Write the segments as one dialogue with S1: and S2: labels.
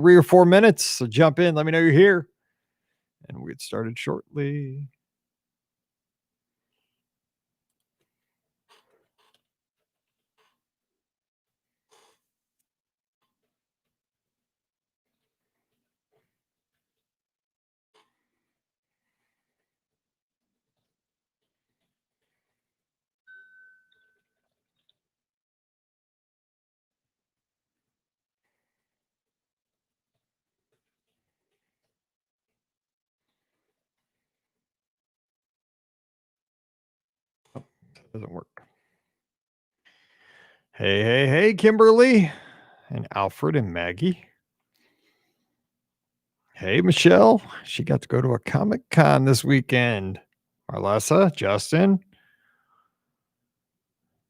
S1: 3 or 4 minutes. So jump in. Let me know you're here. And we'll get started shortly. Oh, that doesn't work. Hey, Kimberly and Alfred and Maggie. Hey, Michelle. She got to go to a Comic-Con this weekend. Marlessa, Justin.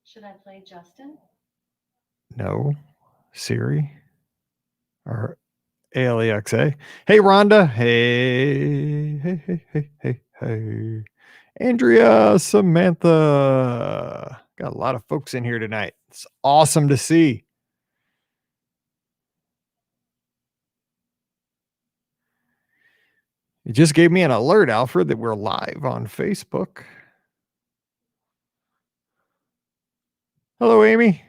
S2: Should I play Justin?
S1: No. Siri. Or ALEXA. Hey, Rhonda. Hey. Andrea, Samantha. Got a lot of folks in here tonight. It's awesome to see. You just gave me an alert, Alfred, that we're live on Facebook. Hello, Amy.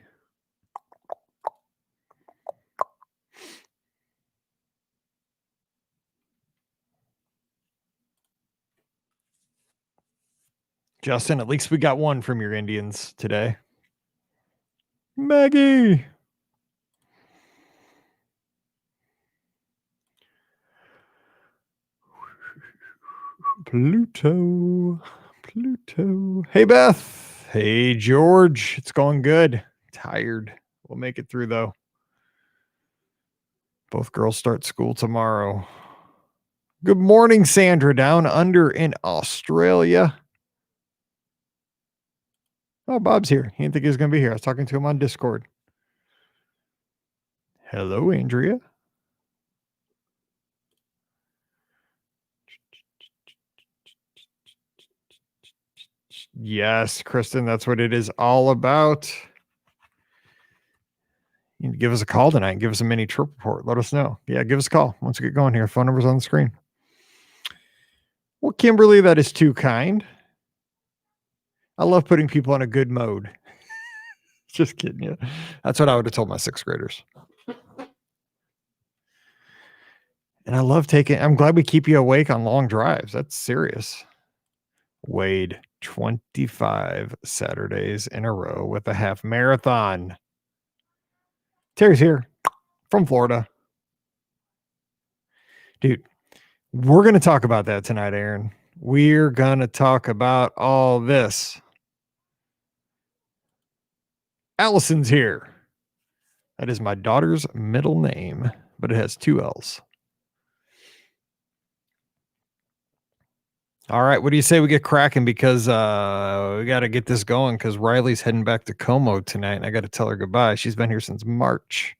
S1: Justin, at least we got one from your Indians today. Maggie. Pluto. Hey, Beth. Hey, George. It's going good. Tired. We'll make it through, though. Both girls start school tomorrow. Good morning, Sandra, down under in Australia. Oh, Bob's here. He didn't think he was going to be here. I was talking to him on Discord. Hello, Andrea. Yes, Kristen, that's what it is all about. You can give us a call tonight and give us a mini trip report. Let us know. Yeah, give us a call once we get going here. Phone number's on the screen. Well, Kimberly, that is too kind. I love putting people in a good mode. Just kidding you. That's what I would have told my 6th graders. And I love I'm glad we keep you awake on long drives. That's serious. Wade, 25 Saturdays in a row with a half marathon. Terry's here from Florida. Dude, we're going to talk about that tonight, Aaron. We're going to talk about all this. Allison's here. That is my daughter's middle name, but it has 2 L's. All right, what do you say we get cracking? Because we got to get this going because Riley's heading back to Como tonight, and I got to tell her goodbye. She's been here since March.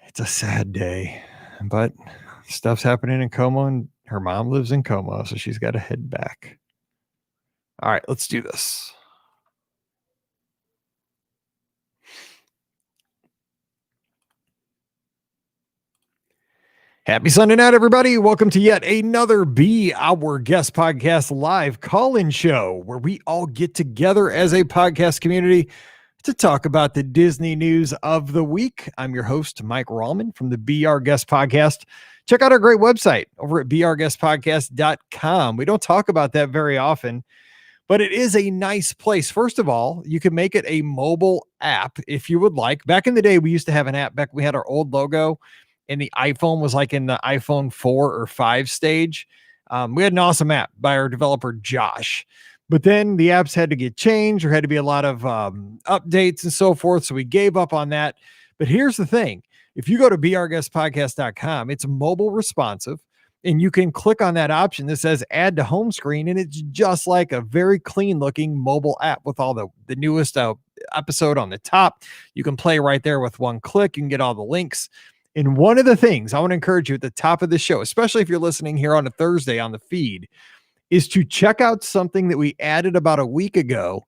S1: It's a sad day, but stuff's happening in Como, and her mom lives in Como, so she's got to head back. All right, let's do this. Happy Sunday night, everybody. Welcome to yet another Be Our Guest Podcast live call-in show where we all get together as a podcast community to talk about the Disney news of the week. I'm your host, Mike Rallman from the Be Our Guest Podcast. Check out our great website over at beourguestpodcast.com. We don't talk about that very often, but it is a nice place. First of all, you can make it a mobile app if you would like. Back in the day, we used to have an app back. We had our old logo and the iPhone was like in the iPhone 4 or 5 stage. We had an awesome app by our developer, Josh. But then the apps had to get changed. There had to be a lot of updates and so forth. So we gave up on that. But here's the thing. If you go to beourguestpodcast.com, it's mobile responsive. And you can click on that option that says add to home screen. And it's just like a very clean looking mobile app with all the newest episode on the top. You can play right there with one click. You can get all the links. And one of the things I want to encourage you at the top of the show, especially if you're listening here on a Thursday on the feed, is to check out something that we added about a week ago.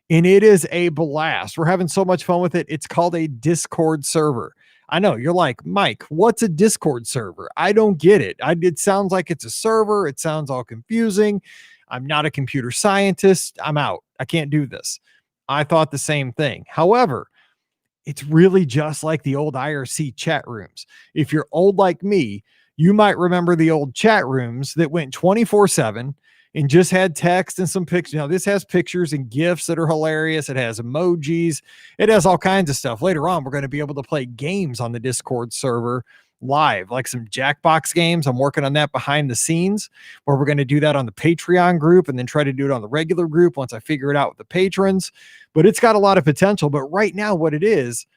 S1: And it is a blast. We're having so much fun with it. It's called a Discord server. I know you're like, Mike, what's a Discord server? I don't get it. It sounds like it's a server. It sounds all confusing. I'm not a computer scientist. I'm out. I can't do this. I thought the same thing. However, it's really just like the old IRC chat rooms. If you're old like me, you might remember the old chat rooms that went 24/7 and just had text and some pictures. This has pictures and GIFs that are hilarious. It has emojis. It has all kinds of stuff. Later on, we're going to be able to play games on the Discord server live, like some Jackbox games. I'm working on that behind the scenes, where we're going to do that on the Patreon group and then try to do it on the regular group once I figure it out with the patrons. But it's got a lot of potential. But right now, what it is,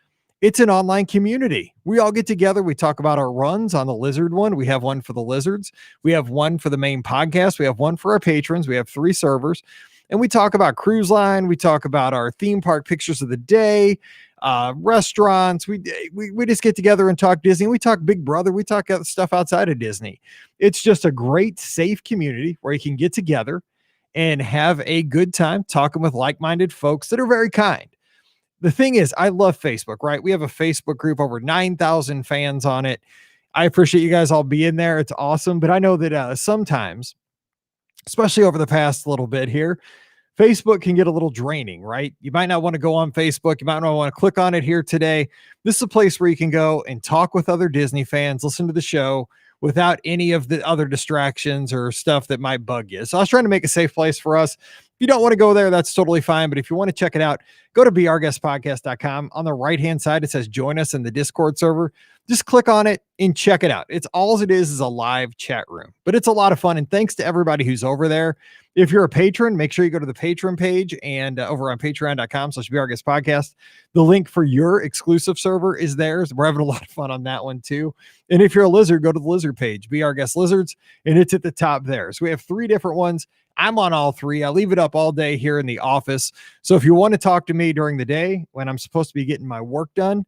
S1: it's an online community. We all get together. We talk about our runs on the Lizard one. We have one for the Lizards. We have one for the main podcast. We have one for our patrons. We have 3 servers. And we talk about Cruise Line. We talk about our theme park pictures of the day, restaurants. We just get together and talk Disney. We talk Big Brother. We talk stuff outside of Disney. It's just a great, safe community where you can get together and have a good time talking with like-minded folks that are very kind. The thing is, I love Facebook, right? We have a Facebook group, over 9,000 fans on it. I appreciate you guys all being there. It's awesome. But I know that sometimes, especially over the past little bit here, Facebook can get a little draining, right? You might not want to go on Facebook. You might not want to click on it here today. This is a place where you can go and talk with other Disney fans, listen to the show without any of the other distractions or stuff that might bug you. So I was trying to make a safe place for us. If you don't want to go there, that's totally fine. But if you want to check it out, go to beourguestpodcast.com. On the right-hand side, it says join us in the Discord server. Just click on it and check it out. It's all it is a live chat room, but it's a lot of fun. And thanks to everybody who's over there. If you're a patron, make sure you go to the patron page and over on patreon.com/beourguestpodcast. The link for your exclusive server is there. We're having a lot of fun on that one too. And if you're a lizard, go to the lizard page, Be Our Guest Lizards, and it's at the top there. So we have 3 different ones. I'm on all 3. I leave it up all day here in the office. So if you want to talk to me during the day when I'm supposed to be getting my work done,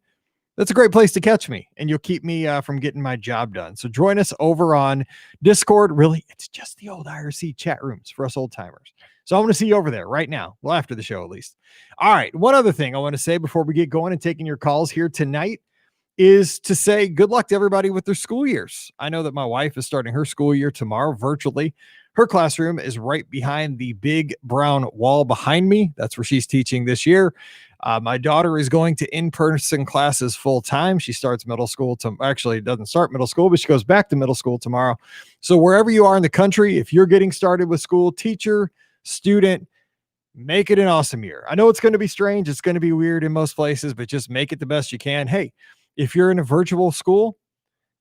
S1: that's a great place to catch me, and you'll keep me from getting my job done. So join us over on Discord. Really, it's just the old IRC chat rooms for us old timers. So I want to see you over there right now. Well, after the show, at least. All right. One other thing I want to say before we get going and taking your calls here tonight is to say good luck to everybody with their school years. I know that my wife is starting her school year tomorrow virtually. Her classroom is right behind the big brown wall behind me. That's where she's teaching this year. My daughter is going to in-person classes full time. She starts middle school actually doesn't start middle school, but she goes back to middle school tomorrow. So wherever you are in the country, if you're getting started with school, teacher, student, make it an awesome year. I know it's going to be strange. It's going to be weird in most places, but just make it the best you can. Hey, if you're in a virtual school,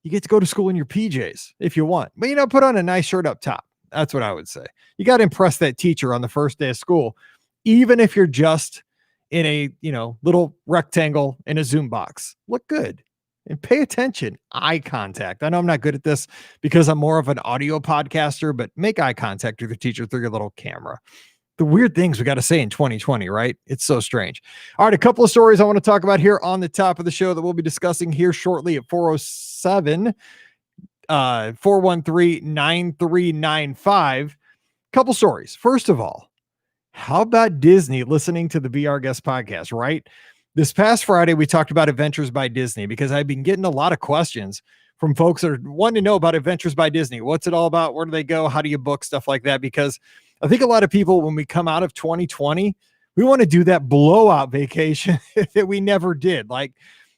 S1: you get to go to school in your PJs if you want, but put on a nice shirt up top. That's what I would say. You got to impress that teacher on the first day of school, even if you're just in a, little rectangle in a Zoom box. Look good and pay attention. Eye contact. I know I'm not good at this because I'm more of an audio podcaster, but make eye contact with your teacher through your little camera. The weird things we got to say in 2020, right? It's so strange. All right, a couple of stories I want to talk about here on the top of the show that we'll be discussing here shortly at 407 413-9395. Couple stories. First of all, how about Disney listening to the Be Our Guest podcast, right? This past Friday, we talked about Adventures by Disney because I've been getting a lot of questions from folks that are wanting to know about Adventures by Disney. What's it all about? Where do they go? How do you book? Stuff like that. Because I think a lot of people, when we come out of 2020, we want to do that blowout vacation that we never did. Like,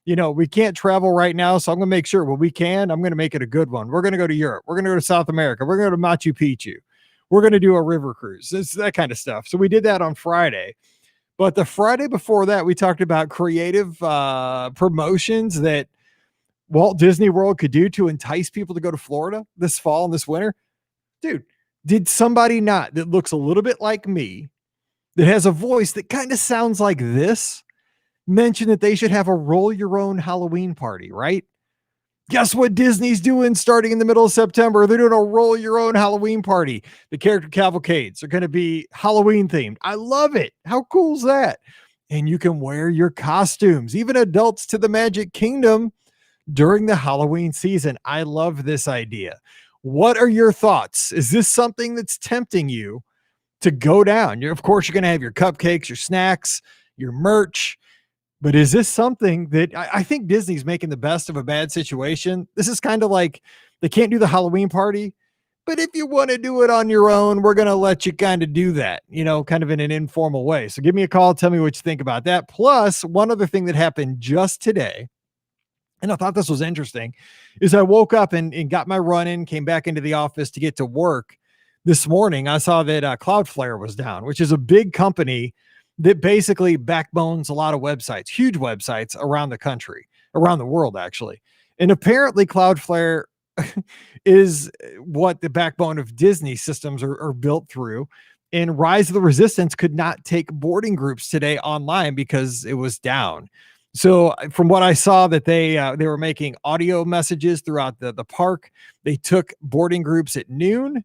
S1: we can't travel right now, so I'm going to make sure when we can, I'm going to make it a good one. We're going to go to Europe. We're going to go to South America. We're going to go to Machu Picchu. We're going to do a river cruise. It's that kind of stuff. So we did that on Friday. But the Friday before that, we talked about creative promotions that Walt Disney World could do to entice people to go to Florida this fall and this winter. Dude, did somebody not that looks a little bit like me, that has a voice that kind of sounds like this, mention that they should have a roll your own Halloween party, right? Guess what Disney's doing starting in the middle of September? They're doing a roll your own Halloween party. The character cavalcades are going to be Halloween themed. I love it. How cool is that? And you can wear your costumes, even adults, to the Magic Kingdom during the Halloween season. I love this idea. What are your thoughts? Is this something that's tempting you to go down? Of course, you're going to have your cupcakes, your snacks, your merch. But is this something that I think Disney's making the best of a bad situation? This is kind of like they can't do the Halloween party, but if you want to do it on your own, we're going to let you kind of do that, kind of in an informal way. So give me a call. Tell me what you think about that. Plus, one other thing that happened just today, and I thought this was interesting, is I woke up and got my run in, came back into the office to get to work. This morning, I saw that Cloudflare was down, which is a big company that basically backbones a lot of websites, huge websites around the country, around the world, actually. And apparently, Cloudflare is what the backbone of Disney systems are built through. And Rise of the Resistance could not take boarding groups today online because it was down. So from what I saw, that they were making audio messages throughout the park. They took boarding groups at noon.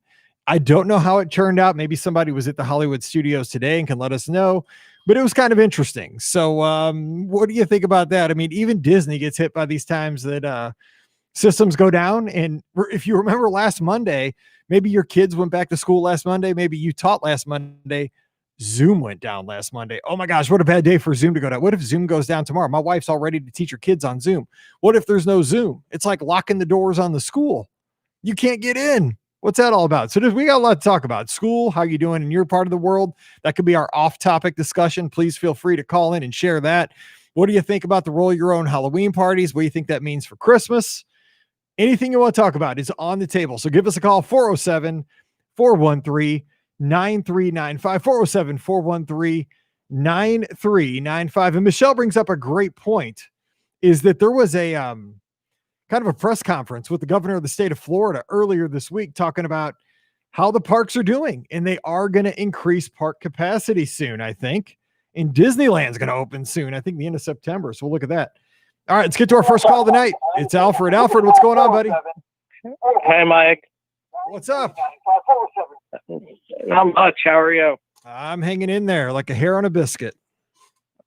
S1: I don't know how it turned out. Maybe somebody was at the Hollywood studios today and can let us know, but it was kind of interesting. So what do you think about that? I mean, even Disney gets hit by these times that systems go down. And if you remember last Monday, maybe your kids went back to school last Monday. Maybe you taught last Monday. Zoom went down last Monday. Oh my gosh, what a bad day for Zoom to go down. What if Zoom goes down tomorrow? My wife's all ready to teach her kids on Zoom. What if there's no Zoom? It's like locking the doors on the school. You can't get in. What's that all about? So we got a lot to talk about. School, how you doing in your part of the world? That could be our off-topic discussion. Please feel free to call in and share that. What do you think about the roll your own Halloween parties? What do you think that means for Christmas? Anything you want to talk about is on the table. So give us a call, 407 413 9395, 407 413 9395. And Michelle brings up a great point, is that there was a kind of a press conference with the governor of the state of Florida earlier this week talking about how the parks are doing, and they are going to increase park capacity soon, I think. And Disneyland's going to open soon, I think the end of September. So we'll look at that. All right, let's get to our first call of the night. It's Alfred. Alfred, what's going on, buddy?
S2: Hey, Mike.
S1: What's up?
S2: Not much. How are you?
S1: I'm hanging in there like a hair on a biscuit.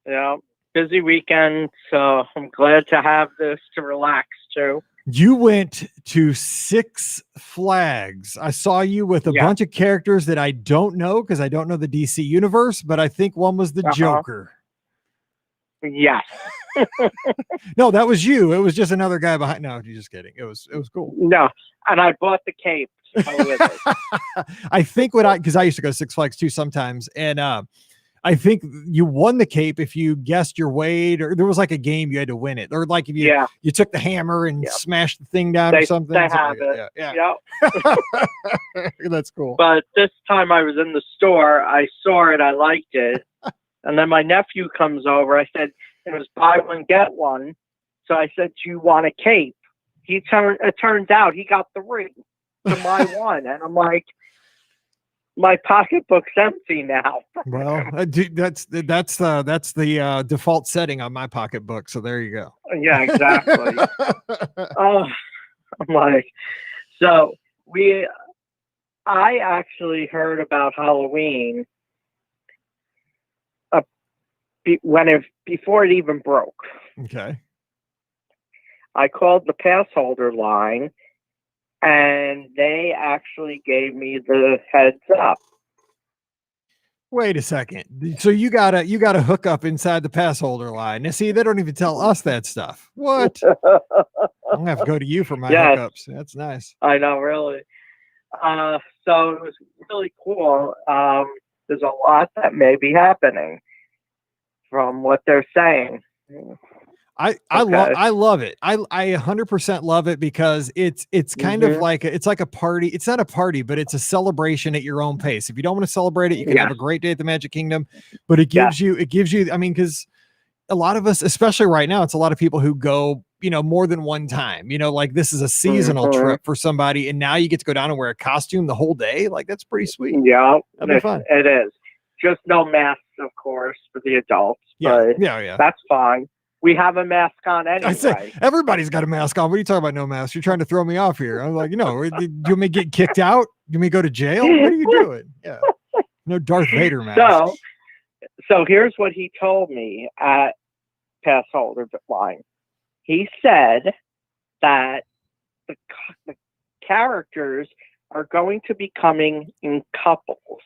S2: Yeah, busy weekend, so I'm glad to have this to relax too.
S1: You went to Six Flags. I saw you with a bunch of characters that I don't know because I don't know the DC universe, but I think one was the Joker.
S2: Yes.
S1: No, that was you. It was just another guy behind. No, you're just kidding. It was cool.
S2: No, and I bought the cape.
S1: I think because I used to go to Six Flags too sometimes, and I think you won the cape if you guessed your weight, or there was like a game you had to win it, or like if you took the hammer and smashed the thing down or something.
S2: They have it. Yeah.
S1: That's cool.
S2: But this time I was in the store. I saw it. I liked it. And then my nephew comes over. I said, it was buy one, get one. So I said, do you want a cape? It turns out he got 3 to my one. And I'm like, my pocketbook's empty now.
S1: Well, that's the default setting on my pocketbook. So there you go.
S2: Yeah, exactly. I'm like, so I actually heard about Halloween before it even broke.
S1: Okay.
S2: I called the pass holder line, and they actually gave me the heads up.
S1: Wait a second. So you gotta hook up inside the pass holder line. Now, see, they don't even tell us that stuff. What? I'm gonna have to go to you for my hookups. That's nice.
S2: I know, really. So it was really cool. There's a lot that may be happening from what they're saying.
S1: I love it. I 100% love it because it's kind of like it's like a party. It's not a party, but it's a celebration at your own pace. If you don't want to celebrate it, you can have a great day at the Magic Kingdom, but it gives you, I mean, because a lot of us, especially right now, it's a lot of people who go, more than one time, like this is a seasonal trip for somebody. And now you get to go down and wear a costume the whole day. Like that's pretty sweet.
S2: Yeah.
S1: That'd be fun.
S2: It is. Just no masks, of course, for the adults.
S1: Yeah.
S2: That's fine. We have a mask on anyway.
S1: I say everybody's got a mask on. What are you talking about? No mask? You're trying to throw me off here. I'm like, do you want me to get kicked out? Do you want me to go to jail? What are you doing? Yeah. No Darth Vader mask.
S2: So here's what he told me at pass holder line. He said that the characters are going to be coming in couples.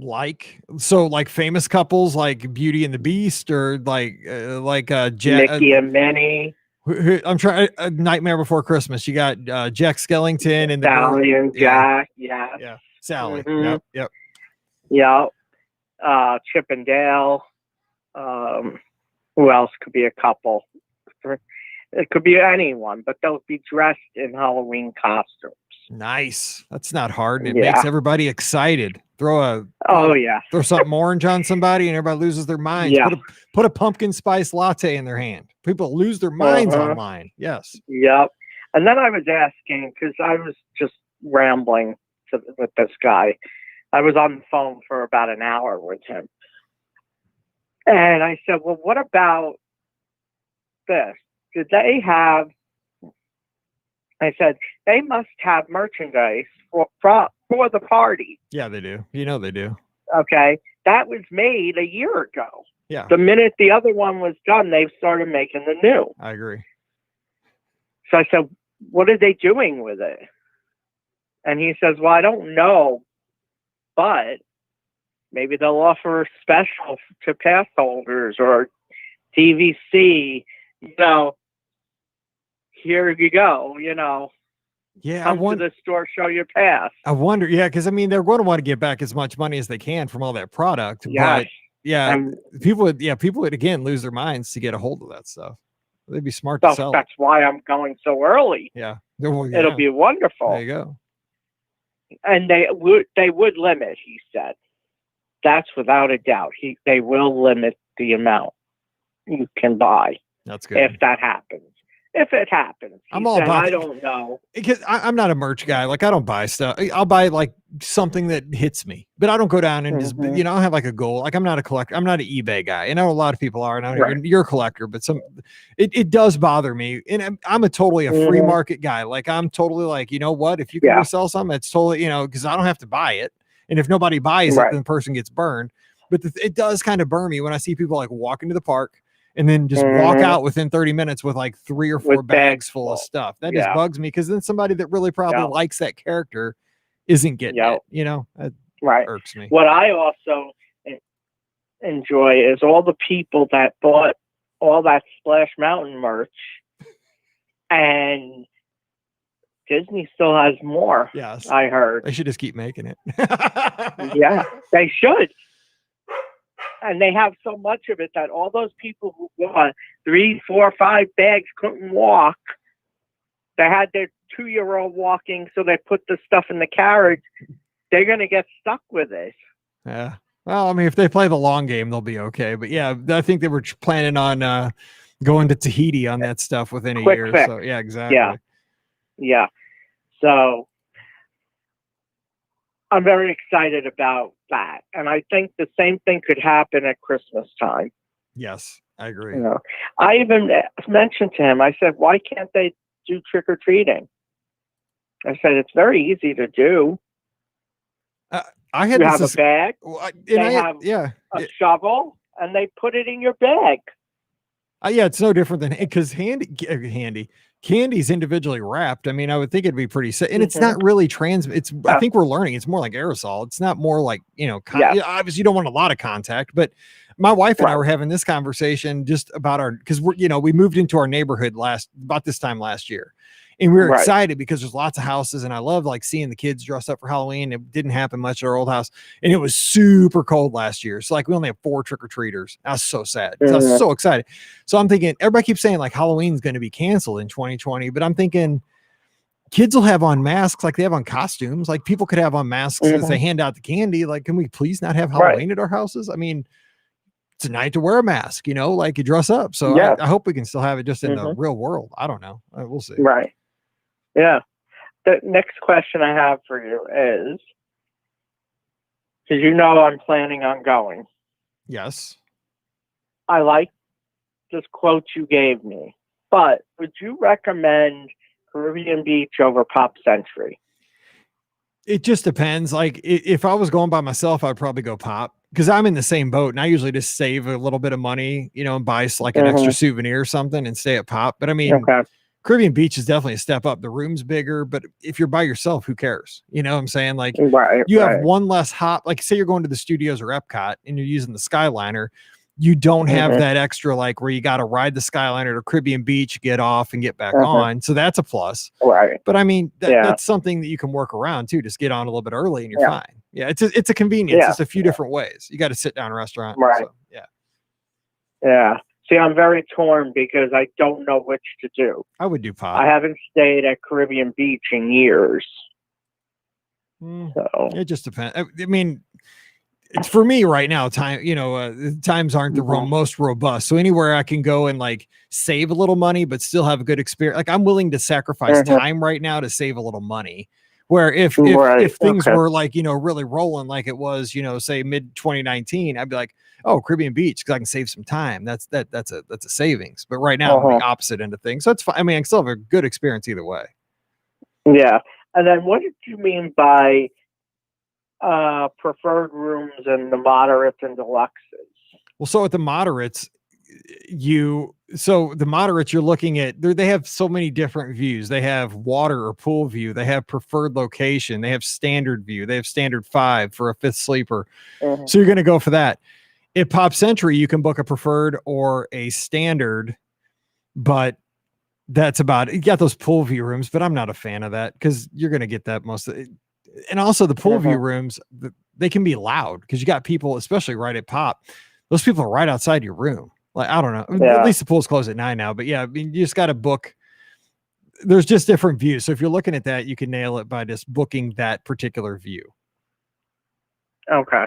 S1: like famous couples like Beauty and the Beast, or like
S2: Mickey and Minnie,
S1: I'm trying Nightmare Before Christmas. You got Jack Skellington and the girl.
S2: Sally and Jack. Yeah.
S1: Yeah. Sally.
S2: Mhm.
S1: Yep.
S2: Yeah. Chip and Dale. Who else could be a couple? It could be anyone, but they'll be dressed in Halloween costumes.
S1: Nice. That's not hard, and it
S2: Yeah.
S1: makes everybody excited. Throw something orange on somebody, and everybody loses their minds.
S2: Yeah.
S1: Put a pumpkin spice latte in their hand. People lose their minds online. Yes.
S2: Yep. And then I was asking, because I was just rambling with this guy. I was on the phone for about an hour with him. And I said, well, what about this? Did they have, I said, they must have merchandise for the party.
S1: Yeah, they do. You know they do.
S2: Okay. That was made a year ago.
S1: Yeah.
S2: The minute the other one was done, they started making the new.
S1: I agree.
S2: So I said, what are they doing with it? And he says, well, I don't know, but maybe they'll offer a special to pass holders or TVC, here you go,
S1: Yeah,
S2: come to the store, show your pass.
S1: I wonder, yeah, because I mean they're going to want to get back as much money as they can from all that product.
S2: Yes.
S1: But yeah, people would again lose their minds to get a hold of that stuff. They'd be smart to sell.
S2: That's why I'm going so early.
S1: Yeah,
S2: it'll be wonderful.
S1: There you go.
S2: And they would limit, he said. That's without a doubt. They will limit the amount you can buy.
S1: That's good.
S2: If that happens. If it happens.
S1: I'm all about
S2: I don't know.
S1: Because I'm not a merch guy. Like, I don't buy stuff. I'll buy like something that hits me, but I don't go down and just, I have like a goal. Like, I'm not a collector. I'm not an eBay guy. I know a lot of people are, and you're a collector, but it does bother me. And I'm totally a free market guy. Like, I'm totally like, you know what, if you can resell something, it's totally, because I don't have to buy it. And if nobody buys it, then the person gets burned. But it does kind of burn me when I see people like walk into the park and then just walk out within 30 minutes with like 3 or 4 bags full of stuff. That just bugs me, because then somebody that really probably likes that character isn't getting it. That irks me.
S2: What I also enjoy is all the people that bought all that Splash Mountain merch, and Disney still has more.
S1: Yes,
S2: I heard.
S1: They should just keep making it.
S2: Yeah, they should. And they have so much of it that all those people who bought 3, 4, 5 bags couldn't walk. They had their 2-year-old walking, so they put the stuff in the carriage. They're going to get stuck with it.
S1: Yeah. Well, I mean, if they play the long game, they'll be okay. But yeah, I think they were planning on going to Tahiti on that stuff within a year.
S2: Fix.
S1: So yeah, exactly.
S2: Yeah. So I'm very excited about that. And I think the same thing could happen at Christmas time.
S1: Yes, I agree.
S2: I even mentioned to him, I said, why can't they do trick-or-treating? I said, it's very easy to do.
S1: I had
S2: you have a bag, they have a shovel, and they put it in your bag.
S1: Yeah, it's no different than, because candy's individually wrapped. I mean, I would think it'd be pretty safe, and it's not really I think we're learning it's more like aerosol. It's not more like, obviously you don't want a lot of contact, but my wife and I were having this conversation just about because we moved into our neighborhood about this time last year, and we were excited because there's lots of houses, and I love like seeing the kids dress up for Halloween. It didn't happen much at our old house, and it was super cold last year. So like we only have 4 trick-or-treaters. I was so sad. I was so excited. So I'm thinking, everybody keeps saying like Halloween's going to be canceled in 2020, but I'm thinking kids will have on masks like they have on costumes. Like people could have on masks as they hand out the candy. Like, can we please not have Halloween at our houses? I mean, it's a night to wear a mask, like you dress up. So I hope we can still have it just in the real world. I don't know. We'll see.
S2: Right. Yeah. The next question I have for you is, because I'm planning on going.
S1: Yes.
S2: I like this quote you gave me, but would you recommend Caribbean Beach over Pop Century?
S1: It just depends. Like if I was going by myself, I'd probably go Pop, because I'm in the same boat, and I usually just save a little bit of money, and buy like an extra souvenir or something and stay at Pop. But I mean, Caribbean Beach is definitely a step up. The room's bigger, but if you're by yourself, who cares? You know what I'm saying? Like
S2: Right.
S1: you have one less hop. Like say you're going to the studios or Epcot and you're using the Skyliner, you don't have that extra like where you got to ride the Skyliner to Caribbean Beach, get off and get back on. So that's a plus.
S2: Right.
S1: But I mean, that's something that you can work around too. Just get on a little bit early and you're fine. Yeah, it's a convenience. It's a few different ways. You got to sit down restaurant.
S2: Right.
S1: So, yeah.
S2: Yeah. See, I'm very torn because I don't know which to do.
S1: I would do Pop.
S2: I haven't stayed at Caribbean Beach in years. So
S1: it just depends. I mean, it's for me right now. Times aren't the most robust. So anywhere I can go and like save a little money, but still have a good experience. Like I'm willing to sacrifice time right now to save a little money. Where if things were like, really rolling like it was, say mid 2019, I'd be like, oh, Caribbean Beach, because I can save some time. That's a savings. But right now, I'm the opposite end of things. So it's fine. I mean, I can still have a good experience either way.
S2: Yeah. And then what did you mean by preferred rooms and the moderates and deluxes?
S1: Well, so at the moderates, you're looking at they have so many different views. They have water or pool view, they have preferred location, they have standard view, they have standard 5 for a 5th sleeper. So you're going to go for that. At Pop Century, you can book a preferred or a standard, but that's about it. You got those pool view rooms, but I'm not a fan of that because you're going to get that most of it. And also the pool view rooms, they can be loud because you got people, especially right at Pop, those people are right outside your room. Like, I don't know. At least the pool's closed at 9 now, but yeah, I mean, you just got to book. There's just different views. So if you're looking at that, you can nail it by just booking that particular view.
S2: Okay.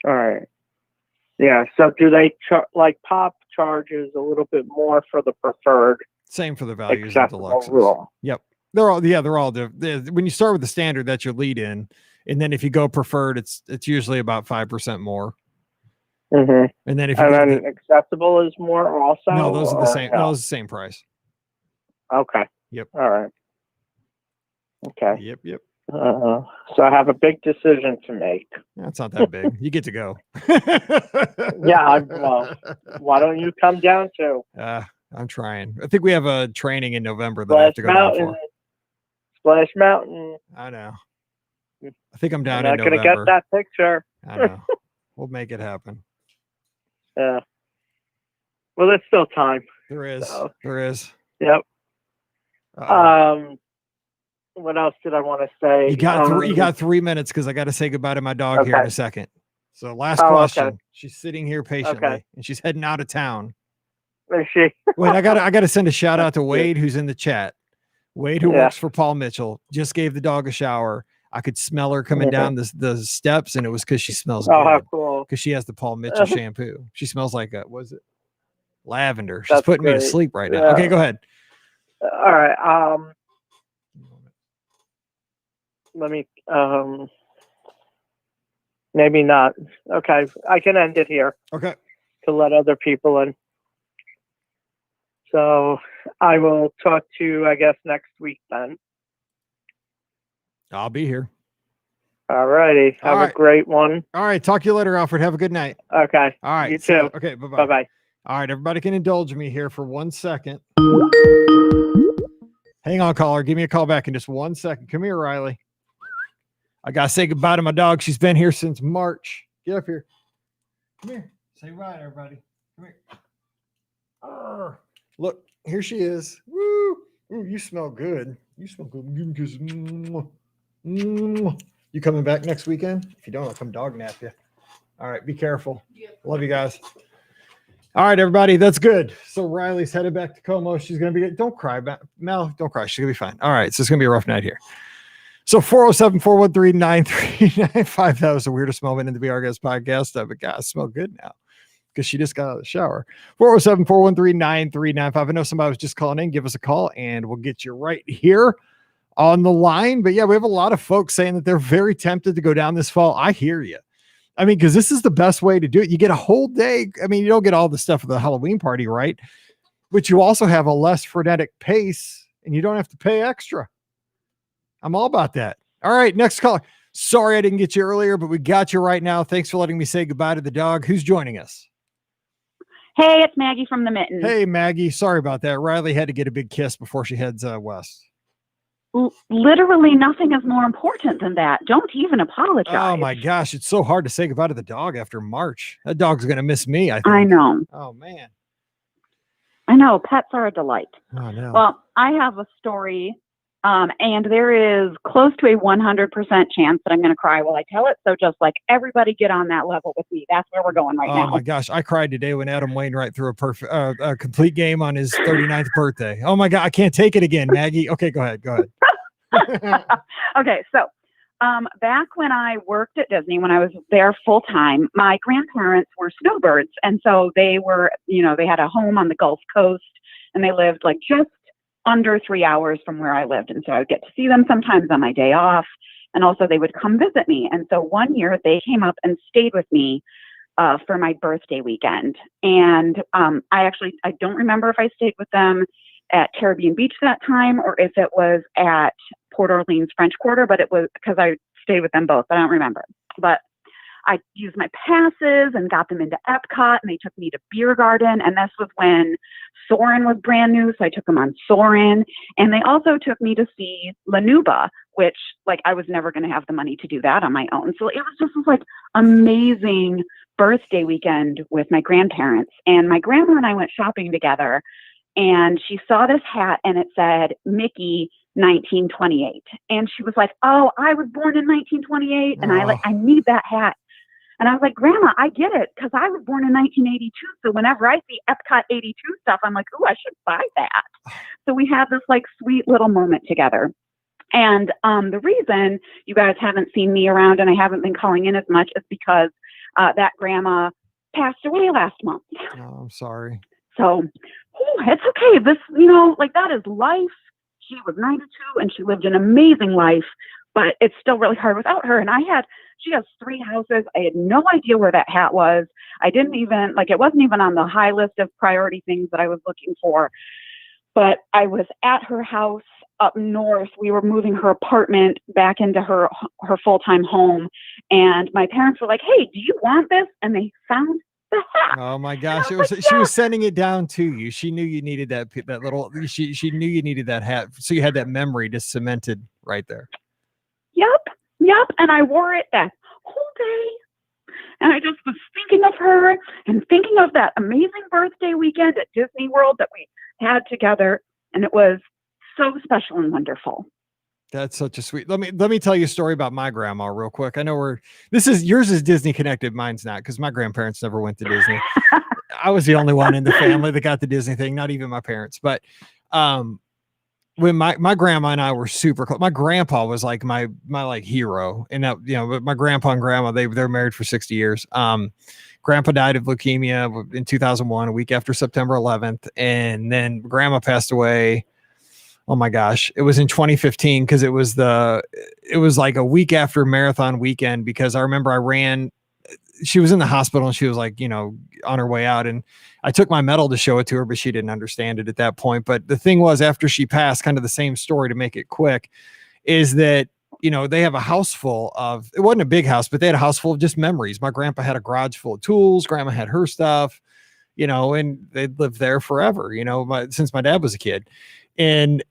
S2: All right. Yeah. So do they like Pop charges a little bit more for the preferred?
S1: Same for the values of deluxe. Yep. They're all when you start with the standard, that's your lead in. And then if you go preferred, it's usually about 5% more. And then
S2: accessible is more also.
S1: No, those are the same. No, it's the same price.
S2: Okay.
S1: Yep.
S2: All right. Okay.
S1: Yep.
S2: So I have a big decision to make.
S1: That's not that big. You get to go.
S2: Yeah. Well, why don't you come down too?
S1: I'm trying. I think we have a training in November that I have to go down for.
S2: Splash Mountain.
S1: I know. I think I'm down
S2: in
S1: November.
S2: Not gonna get that picture.
S1: I know. We'll make it happen.
S2: Yeah. Well, there's still time.
S1: There is. There is.
S2: Yep. What else did I want to say?
S1: You got 3 minutes because I got to say goodbye to my dog here in a second. So last question. Okay. She's sitting here patiently and she's heading out of town.
S2: Is she?
S1: Wait, I got to send a shout out to Wade, who's in the chat. Wade, who works for Paul Mitchell, just gave the dog a shower. I could smell her coming down the steps, and it was because she smells good.
S2: How cool.
S1: Because she has the Paul Mitchell shampoo. She smells like lavender. She's putting me to sleep right now. Okay, go ahead.
S2: All right. Let me maybe not. Okay, I can end it here.
S1: Okay.
S2: To let other people in. So I will talk to you, I guess, next week then.
S1: I'll be here.
S2: All righty. Have a great one.
S1: All right. Talk to you later, Alfred. Have a good night.
S2: Okay.
S1: All right.
S2: You too.
S1: Okay. Bye-bye.
S2: Bye-bye.
S1: All right. Everybody can indulge me here for 1 second. Hang on, caller. Give me a call back in just 1 second. Come here, Riley. I got to say goodbye to my dog. She's been here since March. Get up here. Come here. Say bye, everybody. Come here. Look, here she is. Woo! Ooh, you smell good. You smell good. You coming back next weekend? If you don't, I'll come dog nap you. All right, be careful. Yep. Love you guys. All right, everybody, that's good. So Riley's headed back to Como. She's going to be, don't cry, Mel, don't cry. She's going to be fine. All right, so it's going to be a rough night here. So 407-413-9395. That was the weirdest moment in the BR Guest podcast. But God, I smell good now because she just got out of the shower. 407-413-9395. I know somebody was just calling in. Give us a call and we'll get you right here on the line. But yeah, we have a lot of folks saying that they're very tempted to go down this fall. I hear you. I mean, because this is the best way to do it. You get a whole day. I mean, you don't get all the stuff of the Halloween party, right? But you also have a less frenetic pace and you don't have to pay extra. I'm all about that. All right, next caller. Sorry I didn't get you earlier, but we got you right now. Thanks for letting me say goodbye to the dog. Who's joining us?
S3: Hey, it's Maggie from the Mitten.
S1: Hey, Maggie. Sorry about that. Riley had to get a big kiss before she heads west.
S3: Literally nothing is more important than that. Don't even apologize.
S1: Oh my gosh, it's so hard to say goodbye to the dog after March. That dog's gonna miss me, I think.
S3: I know.
S1: Oh man.
S3: I know. Pets are a delight.
S1: Oh no.
S3: Well, I have a story, and there is close to a 100% chance that I'm going to cry while I tell it. So just like everybody get on that level with me. That's where we're going right now.
S1: Oh my gosh, I cried today when Adam Wainwright threw a complete game on his 39th birthday. Oh my God, I can't take it again, Maggie. Okay, go ahead.
S3: Okay, so back when I worked at Disney, when I was there full time, my grandparents were snowbirds. And so they were, they had a home on the Gulf Coast and they lived like just under 3 hours from where I lived. And so I would get to see them sometimes on my day off. And also they would come visit me. And so one year they came up and stayed with me for my birthday weekend. And I don't remember if I stayed with them at Caribbean Beach that time or if it was at Port Orleans French Quarter, but it was because I stayed with them both. I don't remember. But I used my passes and got them into Epcot, and they took me to Beer Garden. And this was when Soarin' was brand new, so I took them on Soarin'. And they also took me to see La Nuba, which I was never going to have the money to do that on my own. So it was just this amazing birthday weekend with my grandparents. And my grandma and I went shopping together, and she saw this hat and it said Mickey 1928. And she was like, "Oh, I was born in 1928 and I need that hat." And I was like, "Grandma, I get it because I was born in 1982. So whenever I see Epcot 82 stuff, I'm like, "Ooh, I should buy that." So we had this sweet little moment together. And the reason you guys haven't seen me around and I haven't been calling in as much is because that grandma passed away last month.
S1: Oh, I'm sorry.
S3: So it's okay. This, that is life. She was 92 and she lived an amazing life, but it's still really hard without her. And she has 3 houses. I had no idea where that hat was. I didn't even, it wasn't even on the high list of priority things that I was looking for. But I was at her house up north. We were moving her apartment back into her full-time home. And my parents were like, "Hey, do you want this?" And they found the hat.
S1: Oh my gosh. She was sending it down to you. She knew you needed that little, she knew you needed that hat. So you had that memory just cemented right there.
S3: Yep. And I wore it that whole day. And I just was thinking of her and thinking of that amazing birthday weekend at Disney World that we had together. And it was so special and wonderful.
S1: That's such a sweet. Let me tell you a story about my grandma real quick. I know yours is Disney connected. Mine's not, because my grandparents never went to Disney. I was the only one in the family that got the Disney thing, not even my parents. But when my grandma and I were super close, my grandpa was my hero. And that, but my grandpa and grandma, they're married for 60 years. Grandpa died of leukemia in 2001, a week after September 11th. And then grandma passed away. Oh my gosh. It was in 2015 because it was like a week after marathon weekend, because I remember she was in the hospital and she was on her way out, and I took my medal to show it to her, but she didn't understand it at that point. But the thing was, after she passed, kind of the same story to make it quick, is that, they have a house full of, it wasn't a big house, but they had a house full of just memories. My grandpa had a garage full of tools. Grandma had her stuff, and they'd lived there forever, since my dad was a kid. And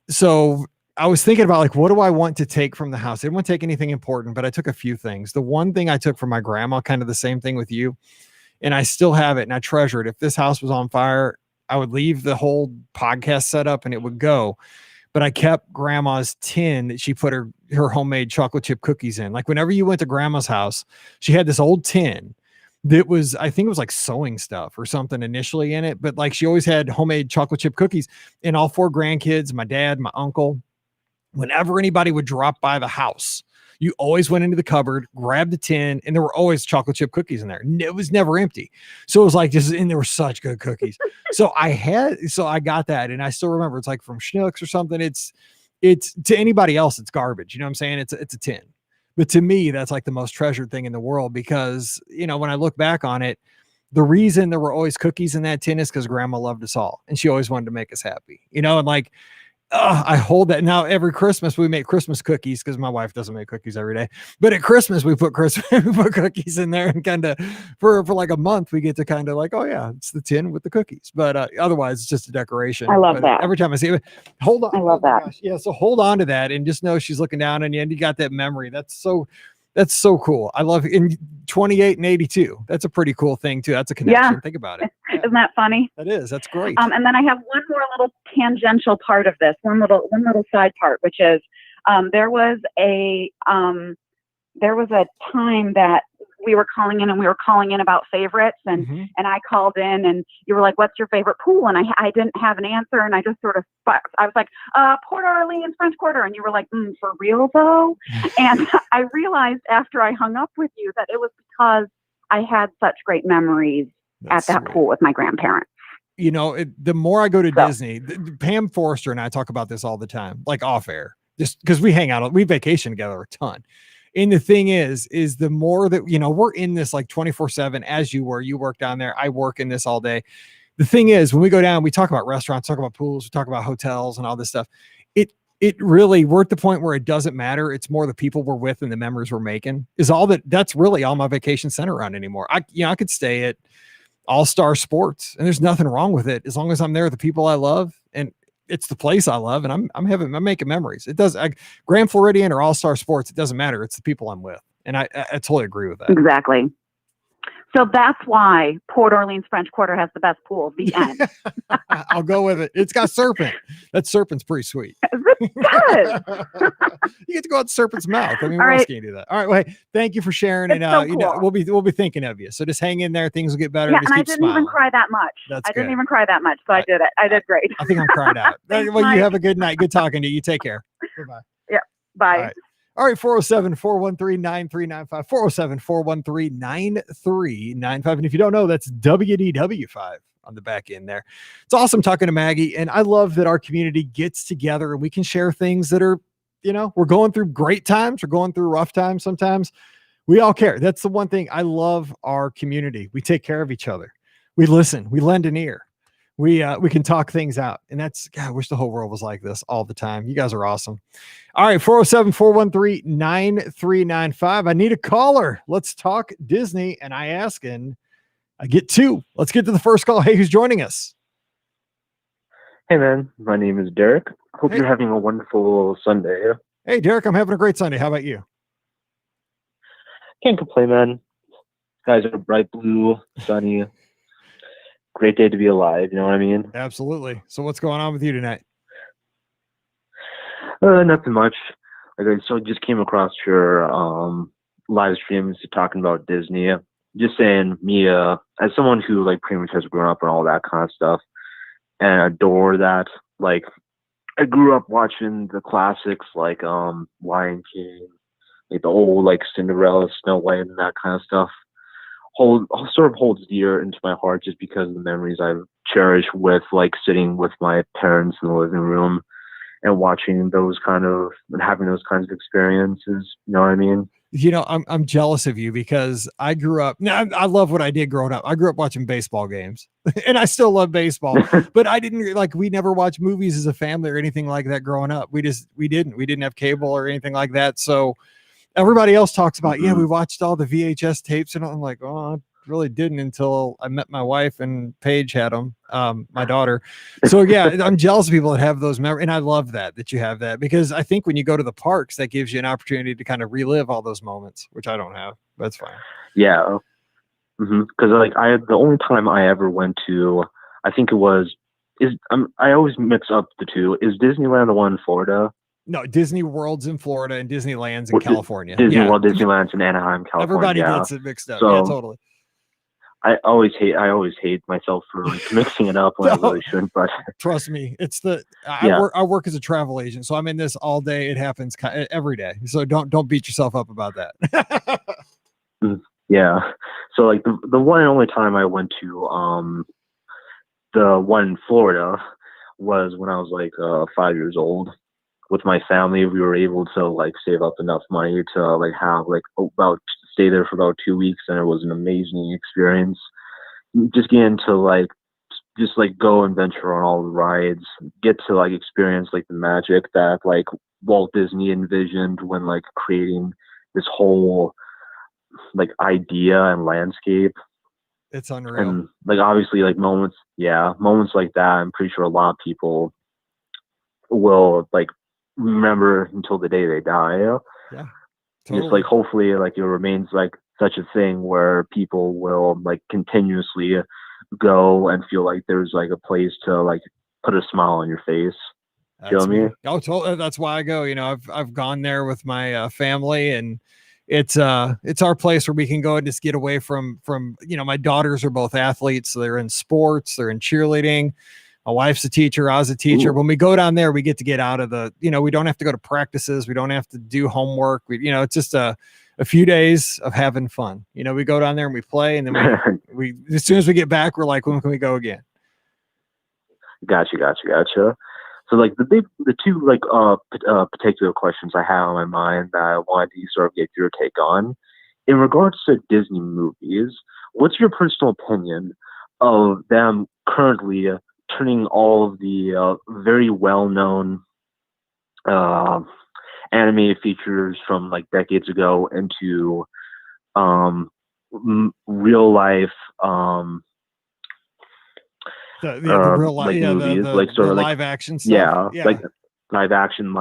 S1: so I was thinking about what do I want to take from the house? I didn't want to take anything important, but I took a few things. The one thing I took from my grandma, kind of the same thing with you, and I still have it and I treasure it. If this house was on fire, I would leave the whole podcast set up and it would go. But I kept grandma's tin that she put her homemade chocolate chip cookies in. Whenever you went to grandma's house, she had this old tin that was, I think it was sewing stuff or something initially in it, but she always had homemade chocolate chip cookies. And all 4 grandkids, my dad, my uncle, whenever anybody would drop by the house, you always went into the cupboard, grabbed the tin, and there were always chocolate chip cookies in there. It was never empty. So it was and they were such good cookies. So I got that. And I still remember it's from Schnucks or something. It's to anybody else, it's garbage. You know what I'm saying? It's a tin. But to me, that's the most treasured thing in the world, because, when I look back on it, the reason there were always cookies in that tin is because grandma loved us all and she always wanted to make us happy, and I hold that now. Every Christmas we make Christmas cookies because my wife doesn't make cookies every day. But at Christmas we put we put cookies in there, and kind of for like a month we get to kind of like, oh yeah, it's the tin with the cookies. But otherwise it's just a decoration.
S3: I love
S1: But
S3: that.
S1: every time I see it, hold on.
S3: I love
S1: Oh my
S3: that.
S1: gosh. Yeah. So hold on to that and just know she's looking down on you, and you got that memory. That's so cool. I love in 28 and 82. That's a pretty cool thing too. That's a connection.
S3: Yeah.
S1: Think about it. Yeah,
S3: Isn't that funny?
S1: that is. That's great.
S3: And then I have one more little tangential part of this, one little side part, which is there was a time that we were calling in about favorites, and
S1: Mhm.
S3: and I called in, and you were like, "What's your favorite pool?" And I didn't have an answer, and I just sort of I was like, Port Orleans French Quarter, and you were like, "For real though?" And I realized after I hung up with you that it was because I had such great memories
S1: That's
S3: at that
S1: sweet.
S3: pool with my grandparents.
S1: You know, the more I go to
S3: So-
S1: Disney, Pam Forrester and I talk about this all the time, like off air, just because we hang out, we vacation together a ton. And the thing is the more that, we're in this like 24/7 as you work down there. I work in this all day. The thing is, when we go down, we talk about restaurants, talk about pools, we talk about hotels and all this stuff. It really, we're at the point where it doesn't matter. It's more the people we're with and the memories we're making is all that's really all my vacation center around anymore. I could stay at All-Star Sports and there's nothing wrong with it as long as I'm there with the people I love and it's the place I love, and I'm making memories. It does Grand Floridian or All-Star Sports, it doesn't matter. It's the people I'm with. And I totally agree with that.
S3: Exactly. So that's why Port Orleans French Quarter has the best pool. The end.
S1: I'll go with it. It's got Serpent. That Serpent's pretty sweet.
S3: It does.
S1: You get to go out Serpent's mouth. I mean,
S3: All
S1: what else
S3: right.
S1: can you do that? All right, well, hey, thank you for sharing.
S3: It's
S1: And
S3: so cool.
S1: we'll be thinking of you. So just hang in there. Things will get better.
S3: Yeah,
S1: Just
S3: and I
S1: keep
S3: didn't even
S1: smiling.
S3: cry that much.
S1: That's
S3: I
S1: good.
S3: didn't even cry that much, so I did it. I did great.
S1: I think I'm cried out.
S3: Thanks,
S1: Well, you
S3: Mike.
S1: have a good night. Good talking to you. You take care. Bye-bye.
S3: Bye.
S1: All right. All right, 407-413-9395, 407-413-9395. And if you don't know, that's WDW5 on the back end there. It's awesome talking to Maggie. And I love that our community gets together and we can share things that are, we're going through great times. We're going through rough times sometimes. We all care. That's the one thing. I love our community. We take care of each other. We listen. We lend an ear. We can talk things out. And that's, God, I wish the whole world was like this all the time. You guys are awesome. All right, 407-413-9395. I need a caller. Let's talk Disney. And I get two. Let's get to the first call. Hey, who's joining us?
S4: Hey man, my name is Derek. Hope
S1: Hey.
S4: you're having a wonderful Sunday.
S1: Hey, Derek, I'm having a great Sunday. How about you?
S4: Can't complain, man. Skies are bright blue, sunny. Great day to be alive, you know what I mean?
S1: Absolutely. So what's going on with you tonight?
S4: Nothing much. Like I just came across your live streams talking about Disney. Just saying, me as someone who like pretty much has grown up and all that kind of stuff and adore that, like I grew up watching the classics like Lion King, like the old like Cinderella, Snow White, and that kind of stuff. Sort of holds dear into my heart just because of the memories I've cherished with like sitting with my parents in the living room and watching those kind of and having those kinds of experiences. You know what I mean?
S1: I'm jealous of you because I grew up. Now I love what I did growing up. I grew up watching baseball games, and I still love baseball. But I didn't we never watched movies as a family or anything like that growing up. We didn't have cable or anything like that. So everybody else talks about, yeah, we watched all the VHS tapes, and I'm like, oh, I really didn't until I met my wife and Paige had them, my daughter. So yeah, I'm jealous of people that have those memories, and I love that you have that because I think when you go to the parks, that gives you an opportunity to kind of relive all those moments, which I don't have. That's fine.
S4: Yeah. Because like the only time I ever went to, I think it was I always mix up the two. Is Disneyland the one in Florida?
S1: No, Disney World's in Florida and Disneyland's in
S4: Well,
S1: California.
S4: Disney
S1: Yeah.
S4: World, Disneyland's in Anaheim, California.
S1: Everybody
S4: yeah.
S1: gets it mixed up.
S4: So-
S1: Yeah, totally.
S4: I always hate myself for mixing it up when I
S1: No.
S4: really shouldn't. But
S1: Trust me, it's
S4: Yeah.
S1: I work as a travel agent, so I'm in this all day. It happens every day. So don't beat yourself up about that.
S4: yeah, so like the one and only time I went to the one in Florida was when I was like 5 years old. With my family, we were able to like save up enough money to like have like stay there for about 2 weeks, and it was an amazing experience. Just getting to like just like go and venture on all the rides, get to like experience like the magic that like Walt Disney envisioned when like creating this whole like idea and landscape.
S1: It's unreal.
S4: And like obviously like moments like that, I'm pretty sure a lot of people will like remember until the day they die.
S1: Yeah. Totally.
S4: Just like hopefully like it remains like such a thing where people will like continuously go and feel like there's like a place to like put a smile on your face. Feel me?
S1: Oh, totally. That's why I go. You know, I've gone there with my family, and it's our place where we can go and just get away from you know, my daughters are both athletes, so they're in sports, they're in cheerleading. My wife's a teacher, I was a teacher.
S4: Ooh.
S1: When we go down there, we get to get out of the, you know, we don't have to go to practices, we don't have to do homework. We, you know, it's just a few days of having fun. You know, we go down there and we play, and then we as soon as we get back, we're like, when can we go again?
S4: Gotcha. So like the two like particular questions I have on my mind that I wanted to sort of get your take on, in regards to Disney movies, what's your personal opinion of them currently turning all of the very well-known animated features from like decades ago into real life
S1: the real life,
S4: like
S1: yeah,
S4: movies,
S1: the
S4: like sort of like
S1: live action stuff.
S4: yeah, like live action,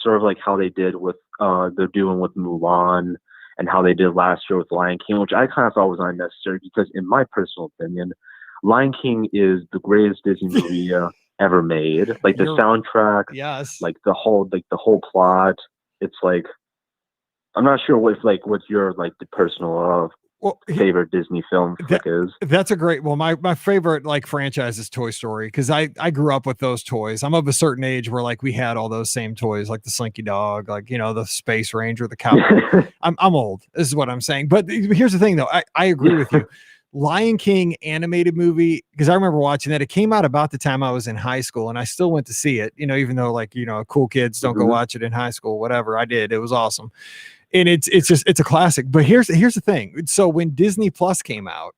S4: sort of like how they did with they're doing with Mulan, and how they did last year with Lion King, which I kind of thought was unnecessary because, in my personal opinion, Lion King is the greatest Disney movie ever made. Like the soundtrack,
S1: yes,
S4: like the whole plot. It's like, I'm not sure what's your like the personal favorite Disney film is.
S1: That's a great, well, my favorite like franchise is Toy Story, because I grew up with those toys. I'm of a certain age where like we had all those same toys, like the Slinky Dog, like, you know, the Space Ranger, the cowboy. I'm old, this is what I'm saying. But here's the thing though, I agree with you. Lion King animated movie, because I remember watching that. It came out about the time I was in high school, and I still went to see it, you know, even though like, you know, cool kids don't go watch it in high school, whatever. I did. It was awesome. And it's a classic. But here's the thing. So when Disney Plus came out,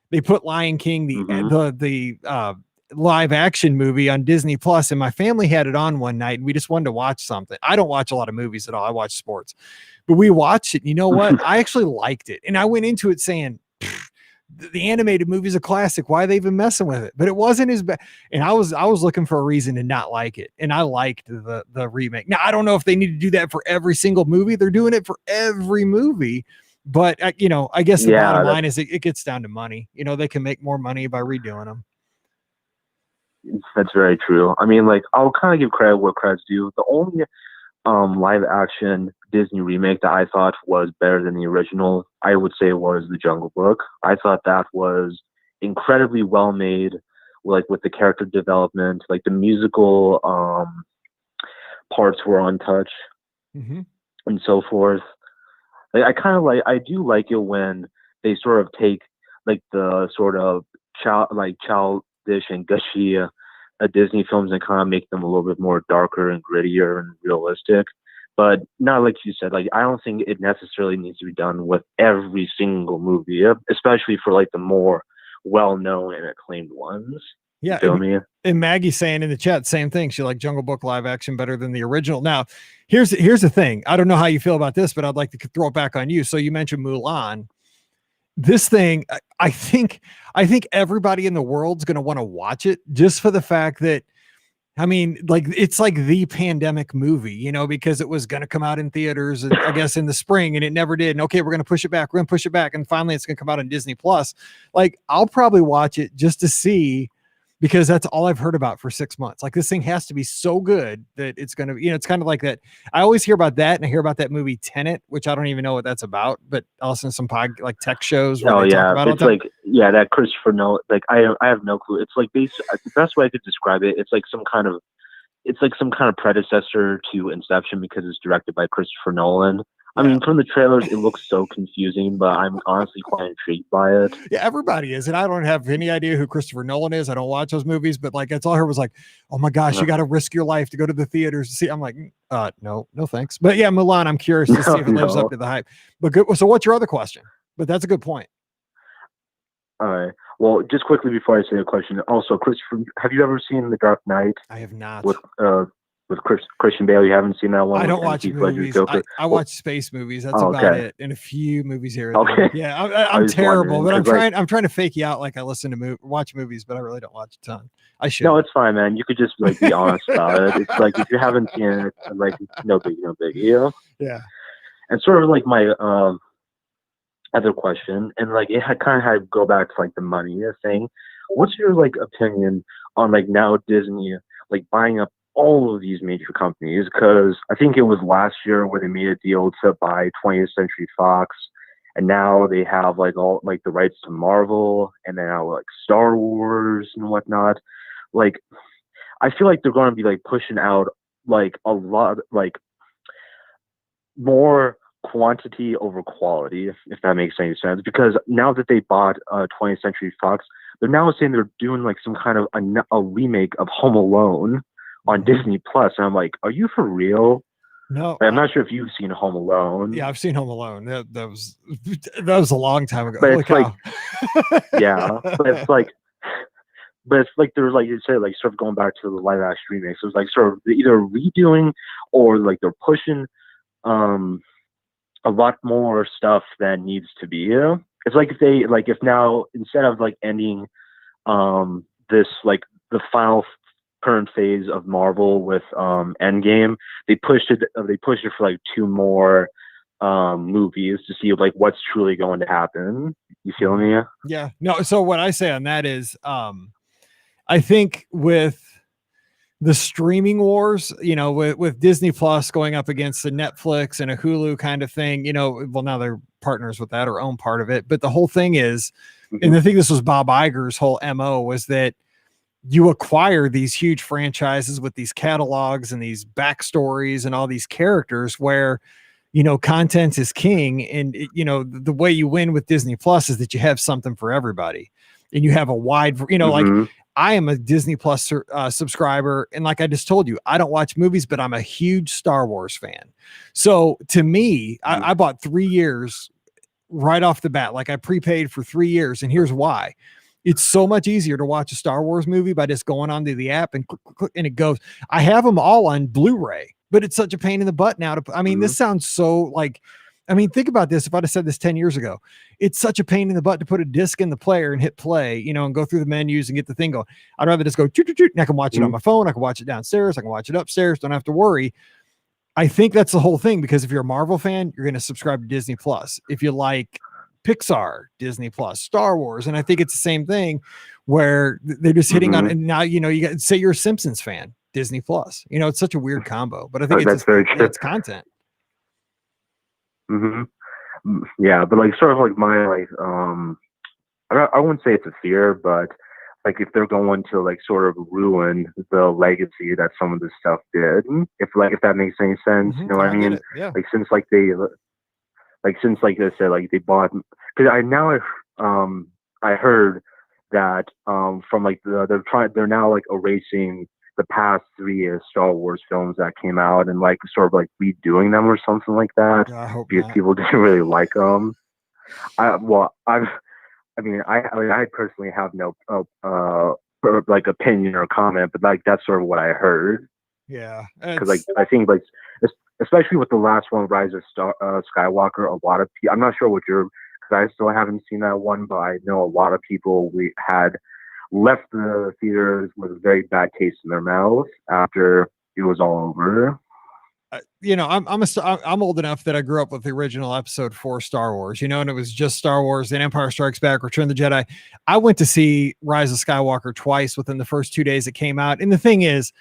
S1: they put Lion King, the live action movie, on Disney Plus, and my family had it on one night, and we just wanted to watch something. I don't watch a lot of movies at all. I watch sports, but we watched it. And you know what? I actually liked it, and I went into it saying, the animated movie is a classic. Why are they even messing with it? But it wasn't as bad. And I was looking for a reason to not like it. And I liked the remake. Now, I don't know if they need to do that for every single movie. They're doing it for every movie. But, you know, I guess the bottom line is it gets down to money. You know, they can make more money by redoing them.
S4: That's very true. I mean, like, I'll kind of give credit where credit's due. The only live action Disney remake that I thought was better than the original, I would say, was The Jungle Book. I thought that was incredibly well made, like with the character development, like the musical parts were untouched, and so forth. Like, I do like it when they sort of take like the sort of childish and gushy Disney films and kind of make them a little bit more darker and grittier and realistic. But not like you said, like, I don't think it necessarily needs to be done with every single movie, especially for like the more well-known and acclaimed ones.
S1: Yeah.
S4: You feel me?
S1: And Maggie's saying in the chat, same thing. She liked Jungle Book live action better than the original. Now, here's the thing. I don't know how you feel about this, but I'd like to throw it back on you. So you mentioned Mulan. This thing, I think everybody in the world's going to want to watch it, just for the fact that, I mean, like, it's like the pandemic movie, you know, because it was going to come out in theaters, I guess, in the spring, and it never did. And okay, we're going to push it back. We're going to push it back. And finally it's going to come out on Disney Plus. Like, I'll probably watch it just to see, because that's all I've heard about for 6 months. Like, this thing has to be so good that it's going to, you know, it's kind of like that. I always hear about that, and I hear about that movie Tenet, which I don't even know what that's about, but I'll listen to some like tech shows. Where they talk about
S4: it's like, that Christopher Nolan, like, I have no clue. It's like, the best way I could describe it, it's like some kind of predecessor to Inception, because it's directed by Christopher Nolan. I mean, from the trailers, it looks so confusing, but I'm honestly quite intrigued by it.
S1: Yeah, everybody is. And I don't have any idea who Christopher Nolan is. I don't watch those movies, but like, that's all I heard was like, oh my gosh, you got to risk your life to go to the theaters to see. I'm like, no thanks. But yeah, Mulan, I'm curious to see if it lives up to the hype. But good. So what's your other question? But that's a good point.
S4: All right. Well, just quickly before I say a question, also, Christopher, have you ever seen The Dark Knight
S1: I have not.
S4: with Christian Bale? You haven't seen that one?
S1: I don't
S4: And
S1: watch
S4: Heath Ledger's
S1: movies.
S4: Joker?
S1: I watch space movies. That's
S4: Oh,
S1: about
S4: okay.
S1: it. And a few movies here and
S4: Okay.
S1: there. Yeah, I'm
S4: was
S1: terrible,
S4: wondering,
S1: but
S4: 'cause, like-
S1: I'm trying to fake you out like I listen to watch movies, but I really don't watch a ton. I should.
S4: No, it's fine, man. You could just like be honest about it. It's like if you haven't seen it, like no big, you know.
S1: Yeah.
S4: And sort of like my other question, and like it had kind of had to go back to like the money thing. What's your like opinion on like now Disney like buying up all of these major companies? Because I think it was last year where they made a deal to buy 20th Century Fox, and now they have like all like the rights to Marvel, and then now like Star Wars and whatnot. Like, I feel like they're going to be like pushing out like a lot like more quantity over quality, if that makes any sense. Because now that they bought 20th Century Fox, they're now saying they're doing like some kind of a remake of Home Alone on Disney Plus, and I'm like, are you for real?
S1: No,
S4: I'm not sure if you've seen Home Alone.
S1: Yeah, I've seen Home Alone. That was a long time ago.
S4: But
S1: Holy
S4: it's like,
S1: cow.
S4: yeah, but it's like they're like you said, like sort of going back to the live action remake. So it's like sort of either redoing or like they're pushing a lot more stuff than needs to be. It's like if now instead of like ending this like the final current phase of Marvel with Endgame, they pushed it for like 2 more movies to see like what's truly going to happen. You feel me?
S1: Yeah. No, so what I say on that is I think with the streaming wars, with Disney Plus going up against the Netflix and a Hulu kind of thing, well, now they're partners with that or own part of it. But the whole thing is, and I think this was Bob Iger's whole MO, was that you acquire these huge franchises with these catalogs and these backstories and all these characters where, content is king. And, the way you win with Disney Plus is that you have something for everybody and you have a wide, like, I am a Disney Plus subscriber. And like I just told you, I don't watch movies, but I'm a huge Star Wars fan. So to me, I bought 3 years right off the bat. Like I prepaid for 3 years. And here's why. It's so much easier to watch a Star Wars movie by just going onto the app and click, and it goes. I have them all on Blu-ray, but it's such a pain in the butt now this sounds so like, think about this. If I'd have said this 10 years ago, it's such a pain in the butt to put a disc in the player and hit play, and go through the menus and get the thing going. I'd rather just go and I can watch it on my phone. I can watch it downstairs. I can watch it upstairs. Don't have to worry. I think that's the whole thing, because if you're a Marvel fan, you're going to subscribe to Disney Plus. If you like Pixar, Disney Plus, Star Wars. And I think it's the same thing where they're just hitting on, and now, you got, say you're a Simpsons fan, Disney Plus, it's such a weird combo, but I think
S4: that's very true.
S1: It's content.
S4: Yeah, but like sort of like my like I wouldn't say it's a fear, but like if they're going to like sort of ruin the legacy that some of this stuff did, if that makes any sense, you know what I mean?
S1: Yeah.
S4: Like since like they said, like they bought, because I heard that from like they're now like erasing the past 3 Star Wars films that came out and like sort of like redoing them or something like that, because people didn't really like them. I personally have no like opinion or comment, but like that's sort of what I heard.
S1: Yeah,
S4: because like I think like especially with the last one, Rise of Skywalker, a lot of people, I'm not sure what because I still haven't seen that one, but I know a lot of people we had left the theaters with a very bad taste in their mouth after it was all over.
S1: I'm old enough that I grew up with the original Episode 4 Star Wars, and it was just Star Wars, then Empire Strikes Back, Return of the Jedi. I went to see Rise of Skywalker twice within the first 2 days it came out. And the thing is,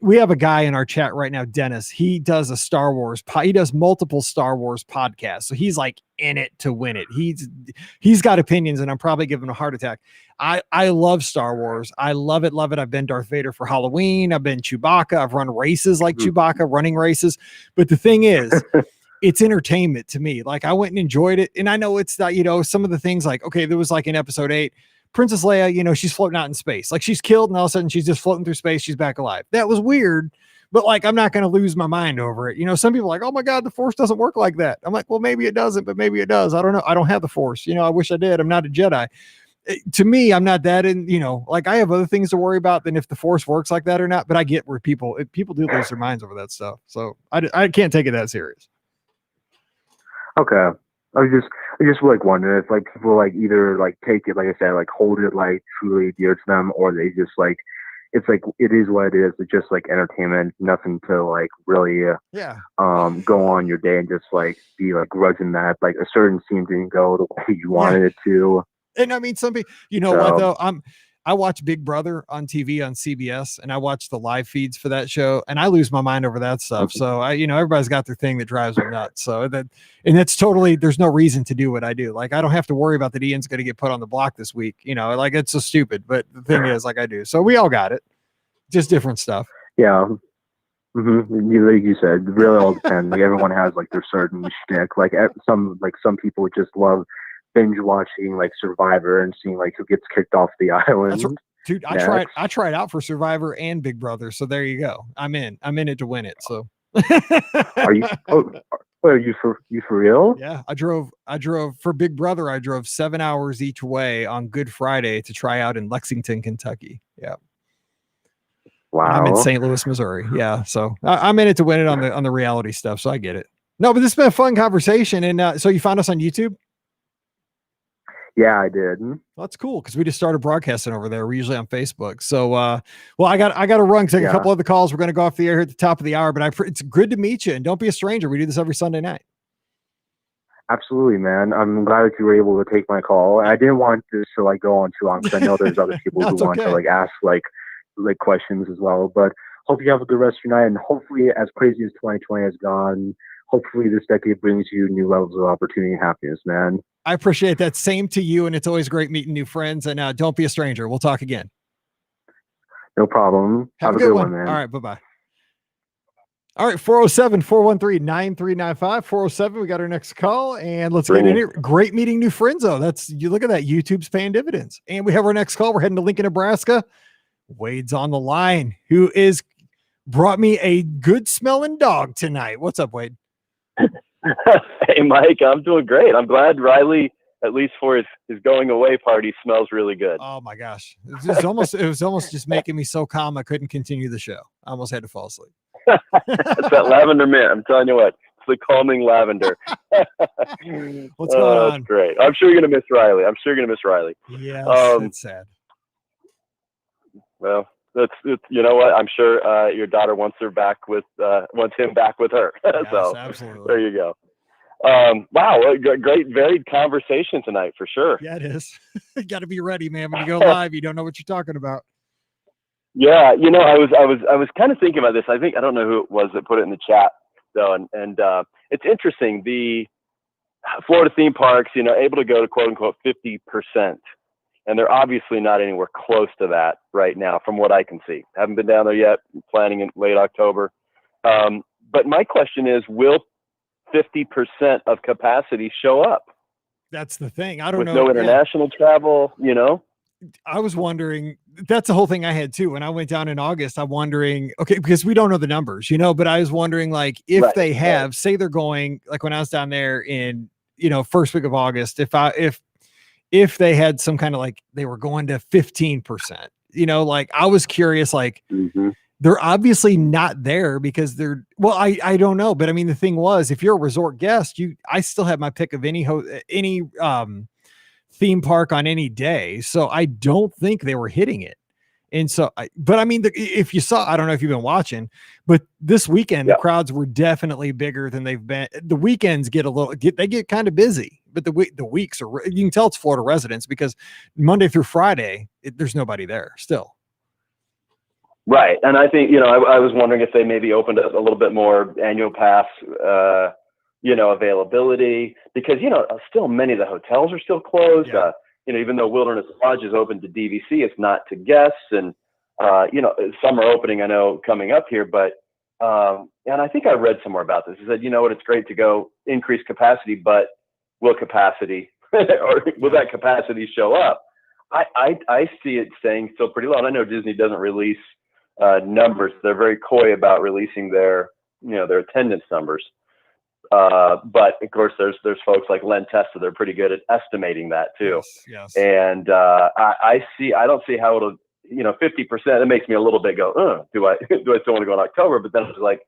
S1: we have a guy in our chat right now, Dennis. He does a Star Wars. He does multiple Star Wars podcasts. So he's like in it to win it. He's got opinions, and I'm probably giving him a heart attack. I love Star Wars. I love it. Love it. I've been Darth Vader for Halloween. I've been Chewbacca. I've run races like Chewbacca, running races. But the thing is, it's entertainment to me. Like I went and enjoyed it. And I know it's not, some of the things like, okay, there was like in Episode 8, Princess Leia, she's floating out in space. Like she's killed and all of a sudden she's just floating through space. She's back alive. That was weird, but like, I'm not going to lose my mind over it. Some people are like, oh my God, the Force doesn't work like that. I'm like, well, maybe it doesn't, but maybe it does. I don't know. I don't have the Force. I wish I did. I'm not a Jedi. to me, I'm not that in, like I have other things to worry about than if the force works like that or not. But I get where people do lose their minds over that stuff. So I can't take it that serious.
S4: Okay. I just like wondering if like people like either like take it, like I said, like hold it like truly dear to them, or they just like, it's like, it is what it is. It's just like entertainment, nothing to like really, go on your day and just like be like grudging that like a certain scene didn't go the way you wanted it to.
S1: And I mean, some people, what though? I watch Big Brother on TV on CBS, and I watch the live feeds for that show, and I lose my mind over that stuff. So everybody's got their thing that drives them nuts. So that's totally, there's no reason to do what I do. Like I don't have to worry about that Ian's going to get put on the block this week. Like it's so stupid. But the thing is, like I do. So we all got it, just different stuff.
S4: Yeah. Like you said, it really all depends. Like everyone has like their certain shtick. Like some people just love binge watching like Survivor and seeing like who gets kicked off the island.
S1: Dude, I tried out for Survivor and Big Brother, so there you go. I'm in it to win it. So
S4: are you for real?
S1: Yeah, I drove for Big Brother. I drove 7 hours each way on Good Friday to try out in Lexington, Kentucky. Yeah.
S4: Wow.
S1: And I'm in St. Louis, Missouri. Yeah. So I'm in it to win it on the reality stuff. So I get it. No, but this has been a fun conversation. And so you found us on YouTube?
S4: Yeah, I did.
S1: Well, that's cool because we just started broadcasting over there. We're usually on Facebook. So, well, I got to run, take a couple other calls. We're going to go off the air here at the top of the hour, but it's good to meet you, and don't be a stranger. We do this every Sunday night.
S4: Absolutely, man. I'm glad that you were able to take my call. I didn't want this to like go on too long because I know there's other people who want to like ask like questions as well. But hope you have a good rest of your night, and hopefully, as crazy as 2020 has gone, hopefully this decade brings you new levels of opportunity and happiness, man.
S1: I appreciate that. Same to you. And it's always great meeting new friends. And don't be a stranger. We'll talk again.
S4: No problem. Have a good one, man.
S1: All right. Bye-bye. All right. 407-413-9395. 407. We got our next call, and let's get in here. Great meeting new friends, though. You look at that. YouTube's paying dividends. And we have our next call. We're heading to Lincoln, Nebraska. Wade's on the line, who is brought me a good smelling dog tonight. What's up, Wade?
S5: Hey, Mike, I'm doing great. I'm glad Riley, at least for his going away party, smells really good.
S1: Oh my gosh. It was almost just making me so calm I couldn't continue the show. I almost had to fall asleep.
S5: It's that lavender mint. I'm telling you what, it's the calming lavender.
S1: What's going on?
S5: That's great. I'm sure you're going to miss Riley.
S1: Yeah, it's sad.
S5: Well, it's you know what? I'm sure your daughter wants him back with her.
S1: Yes,
S5: so
S1: absolutely.
S5: There you go. Wow, a great varied conversation tonight for sure.
S1: Yeah, it is. You got to be ready, man. When you go live, you don't know what you're talking about.
S5: Yeah, I was kind of thinking about this. I don't know who it was that put it in the chat though, and it's interesting. The Florida theme parks, able to go to quote unquote 50%. And they're obviously not anywhere close to that right now, from what I can see. Haven't been down there yet, planning in late October. But my question is, will 50% of capacity show up?
S1: That's the thing. I don't know.
S5: With no international travel,
S1: I was wondering, that's the whole thing I had too. When I went down in August, I'm wondering, okay, because we don't know the numbers, but I was wondering like, if they have, say they're going, like when I was down there in, first week of August, if they had some kind of like they were going to 15%, like I was curious, like they're obviously not there because I don't know. But I mean, the thing was, if you're a resort guest, I still have my pick of any theme park on any day. So I don't think they were hitting it. And so, but I mean, if you saw, I don't know if you've been watching, but this weekend, the crowds were definitely bigger than they've been. The weekends get kind of busy, but the weeks are, you can tell it's Florida residents because Monday through Friday, there's nobody there still.
S5: Right. And I think, I was wondering if they maybe opened a little bit more annual pass, availability, because, still many of the hotels are still closed. Yeah. Even though Wilderness Lodge is open to DVC, it's not to guests. And, summer opening, I know coming up here, but, and I think I read somewhere about this. It said, it's great to go increase capacity, but will capacity or will that capacity show up? I see it staying still pretty low. And I know Disney doesn't release numbers. They're very coy about releasing their attendance numbers. But of course, there's folks like Len Testa. They're pretty good at estimating that too.
S1: Yes.
S5: And I don't see how it'll, 50%. It makes me a little bit go, do I still want to go in October? But then it's like,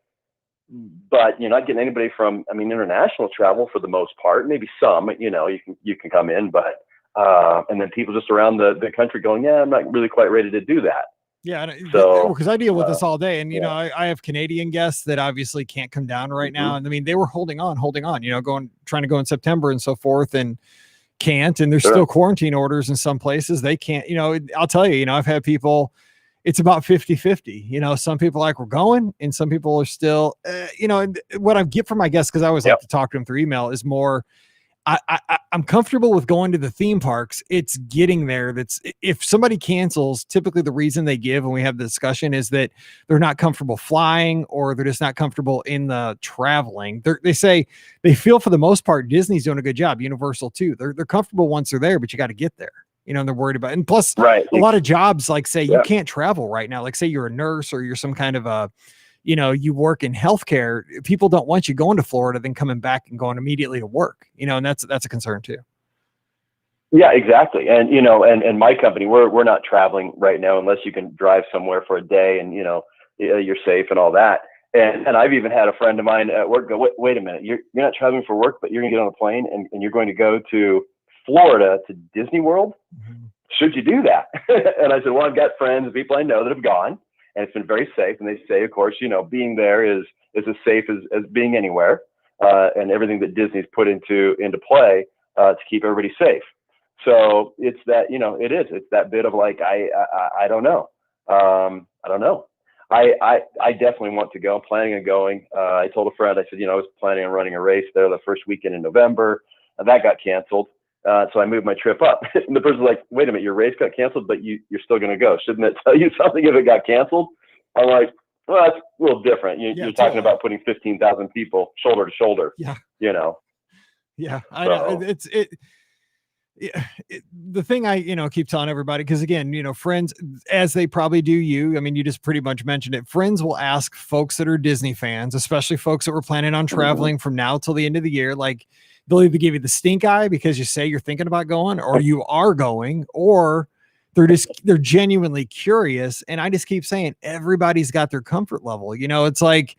S5: but you're not getting anybody from, international travel for the most part. Maybe some, you can come in, but and then people just around the country going, yeah, I'm not really quite ready to do that.
S1: Yeah.
S5: So,
S1: because I deal with this all day, and
S5: yeah.
S1: I have Canadian guests that obviously can't come down right now. And they were holding on, trying to go in September and so forth, and can't, and there's
S5: Sure.
S1: still quarantine orders in some places. They can't, I'll tell you, I've had people, it's about 50-50, some people like we're going, and some people are still, and what I get from my guests, because I always like to talk to them through email, is more, I'm comfortable with going to the theme parks. It's getting there. If somebody cancels, typically the reason they give when we have the discussion is that they're not comfortable flying, or they're just not comfortable in the traveling. They say they feel for the most part Disney's doing a good job. Universal too. They're comfortable once they're there, but you got to get there. And they're worried about it. And plus,
S5: right.
S1: A lot of jobs, like say you can't travel right now. Like say you're a nurse, or you're some kind of a, you work in healthcare. People don't want you going to Florida, then coming back and going immediately to work, and that's a concern too.
S5: Yeah, exactly. And, and my company, we're not traveling right now unless you can drive somewhere for a day and, you're safe and all that. And I've even had a friend of mine at work go, wait a minute, you're not traveling for work, but you're gonna get on a plane and you're going to go to Florida to Disney World. Mm-hmm. Should you do that? And I said, well, I've got friends, people I know that have gone, and it's been very safe. And they say, of course, being there is as safe as being anywhere, and everything that Disney's put into play to keep everybody safe. So it's that, it's that bit of like, I don't know. I don't know. I definitely want to go. I'm planning on going. I told a friend, I said, I was planning on running a race there the first weekend in November, and that got canceled. So I moved my trip up. And the person's like, wait a minute, your race got canceled, but you're still going to go. Shouldn't that tell you something if it got canceled? I'm like, well, that's a little different. You're talking about putting 15,000 people shoulder to shoulder.
S1: Yeah.
S5: Yeah.
S1: I know. The thing I, keep telling everybody, because again, friends, as they probably do you, you just pretty much mentioned it. Friends will ask folks that are Disney fans, especially folks that were planning on traveling from now till the end of the year, like, they'll either give you the stink eye because you say you're thinking about going, or you are going, or they're genuinely curious. And I just keep saying, everybody's got their comfort level. It's like,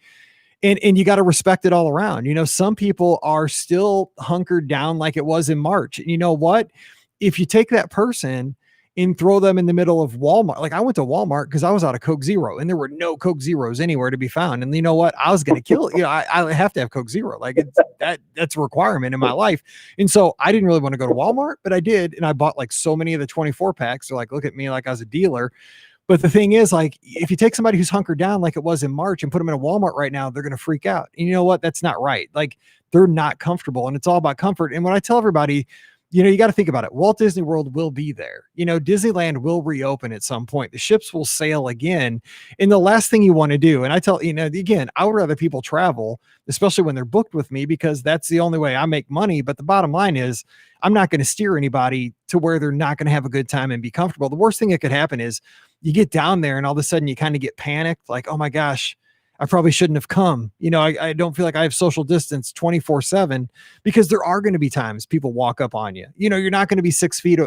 S1: and you got to respect it all around. Some people are still hunkered down like it was in March. And you know what? If you take that person and throw them in the middle of Walmart, like I went to Walmart because I was out of Coke Zero, and there were no Coke Zeros anywhere to be found. And you know what? I was going to kill it. I have to have Coke Zero. Like that's a requirement in my life. And so I didn't really want to go to Walmart, but I did. And I bought like so many of the 24 packs. They're like, look at me like I was a dealer. But the thing is, like, if you take somebody who's hunkered down like it was in March and put them in a Walmart right now, they're going to freak out. And you know what? That's not right. Like, they're not comfortable, and it's all about comfort. And when I tell everybody, you got to think about it. Walt Disney World will be there. Disneyland will reopen at some point. The ships will sail again. And the last thing you want to do, and I tell, again, I would rather people travel, especially when they're booked with me, because that's the only way I make money. But the bottom line is, I'm not going to steer anybody to where they're not going to have a good time and be comfortable. The worst thing that could happen is you get down there and all of a sudden you kind of get panicked, like, oh my gosh, I probably shouldn't have come. I don't feel like I have social distance 24/7, because there are going to be times people walk up on you. You're not going to be 6 feet.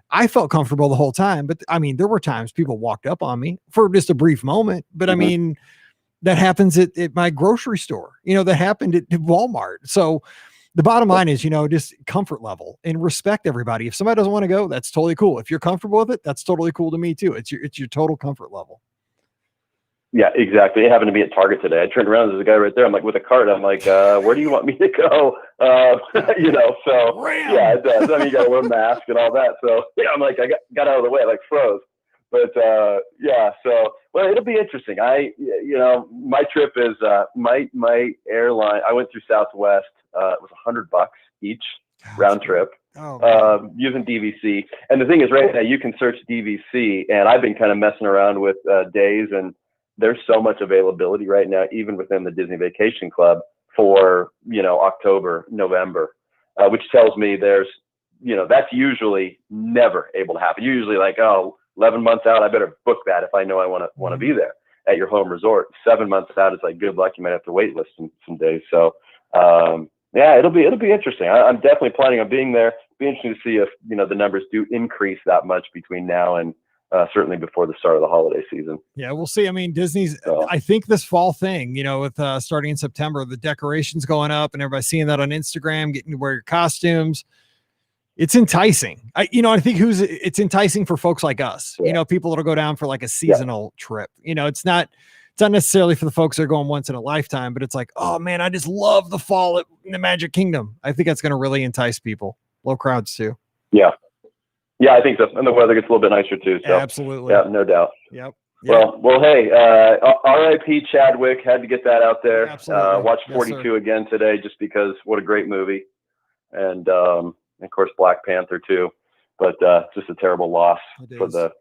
S1: I felt comfortable the whole time, but there were times people walked up on me for just a brief moment. But that happens at my grocery store, that happened at Walmart. So the bottom line is, just comfort level and respect everybody. If somebody doesn't want to go, that's totally cool. If you're comfortable with it, that's totally cool to me too. It's your total comfort level.
S5: Yeah, exactly. It happened to be at Target today. I turned around, there's a guy right there. I'm like, with a cart. I'm like, where do you want me to go? So yeah, it does. You got to wear a mask and all that. So yeah, I'm like, I got out of the way, like froze. But yeah, so, well, it'll be interesting. My trip is my airline. I went through Southwest. It was $100 each round trip. Using DVC. And the thing is, right now you can search DVC, and I've been kind of messing around with days, and there's so much availability right now, even within the Disney Vacation Club for, October, November, which tells me there's, that's usually never able to happen. Usually like, 11 months out, I better book that if I know I want to be there at your home resort. 7 months out, it's like, good luck. You might have to wait list some days. So Yeah, it'll be interesting. I'm definitely planning on being there. Be interesting to see if the numbers do increase that much between now and certainly before the start of the holiday season.
S1: Yeah, we'll see. I mean, Disney's,
S5: So,
S1: I think this fall thing, with starting in September, the decorations going up and everybody seeing that on Instagram, getting to wear your costumes. It's enticing. I think it's enticing for folks like us,
S5: Yeah.
S1: people that'll go down for like a seasonal trip. It's not necessarily for the folks that are going once in a lifetime, but it's like, oh man, I just love the fall in the Magic Kingdom. I think that's going to really entice people, low crowds too.
S5: Yeah, I think so. And the weather gets a little bit nicer too. So
S1: absolutely.
S5: Yeah, no doubt.
S1: Yep.
S5: Well, hey, R.I.P. Chadwick, had to get that out there. Watched 42 again today just because what a great movie. And of course, Black Panther too. But just a terrible loss for the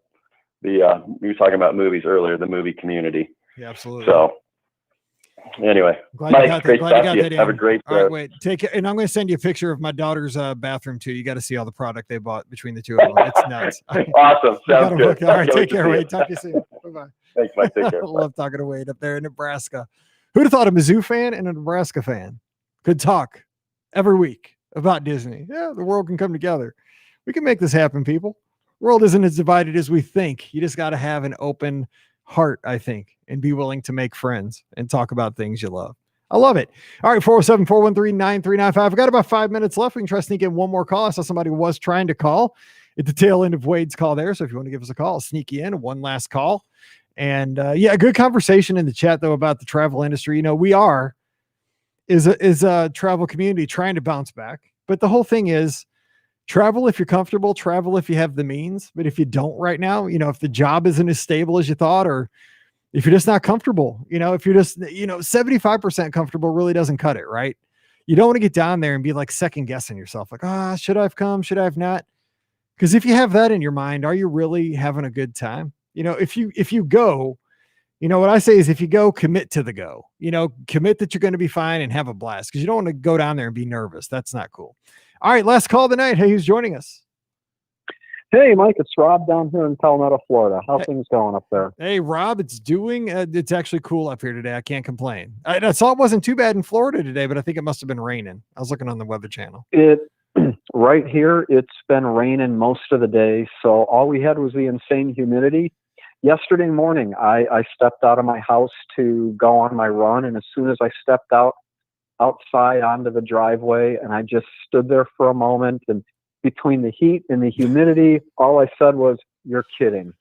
S5: we were talking about movies earlier, the movie community.
S1: Yeah, absolutely.
S5: So anyway, Mike, great talk to you. Have a great
S1: all right, wait, take it. And I'm going to send you a picture of my daughter's bathroom too. You got to see all the product they bought between the two of them. It's nuts.
S5: Awesome. Sounds good.
S1: All right, take care, Wade. Talk to you soon. Bye-bye.
S5: Thanks, Mike. Take care.
S1: I love talking to Wade up there in Nebraska. Who'd have thought a Mizzou fan and a Nebraska fan could talk every week about Disney? Yeah, the world can come together. We can make this happen, people. The world isn't as divided as we think. You just got to have an open heart, I think, and be willing to make friends and talk about things you love. I love it. All right, 407-413-9395. I've got about 5 minutes left. We can try to sneak in one more call. I saw somebody was trying to call at the tail end of Wade's call there. So if you want to give us a call, sneak you in one last call. And a good conversation in the chat though about the travel industry. We are is a travel community trying to bounce back. But the whole thing is travel if you're comfortable, travel if you have the means. But if you don't right now, if the job isn't as stable as you thought, or if you're just not comfortable, if you're just, 75% comfortable really doesn't cut it, right? You don't want to get down there and be like second guessing yourself. Like, should I have come? Should I have not? Because if you have that in your mind, are you really having a good time? If you go, what I say is if you go, commit to the go, commit that you're going to be fine and have a blast, because you don't want to go down there and be nervous. That's not cool. All right, last call of the night. Hey, who's joining us?
S6: Hey, Mike, it's Rob down here in Palmetto, Florida. How's things going up there?
S1: Hey, Rob, it's actually cool up here today. I can't complain. I saw it wasn't too bad in Florida today, but I think it must have been raining. I was looking on the Weather Channel.
S6: Right here, it's been raining most of the day, so all we had was the insane humidity. Yesterday morning, I stepped out of my house to go on my run, and as soon as I stepped outside onto the driveway, and I just stood there for a moment, and between the heat and the humidity, all I said was, "You're kidding."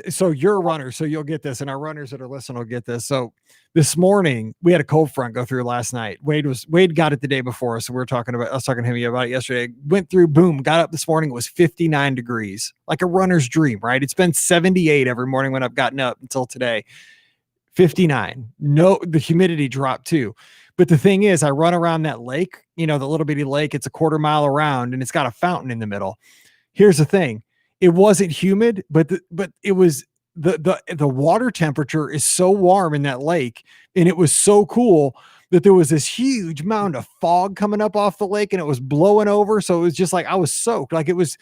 S1: So you're a runner, so you'll get this, and our runners that are listening will get this. So this morning we had a cold front go through last night. Wade got it the day before, so I was talking to him about it yesterday. Went through, boom, got up this morning. It was 59 degrees, like a runner's dream, right? It's been 78 every morning when I've gotten up until today. 59. No, the humidity dropped too. But the thing is, I run around that lake, the little bitty lake. It's a quarter mile around, and it's got a fountain in the middle. Here's the thing. It wasn't humid, but it was the water temperature is so warm in that lake, and it was so cool that there was this huge mound of fog coming up off the lake, and it was blowing over. So it was just like I was soaked. Like it was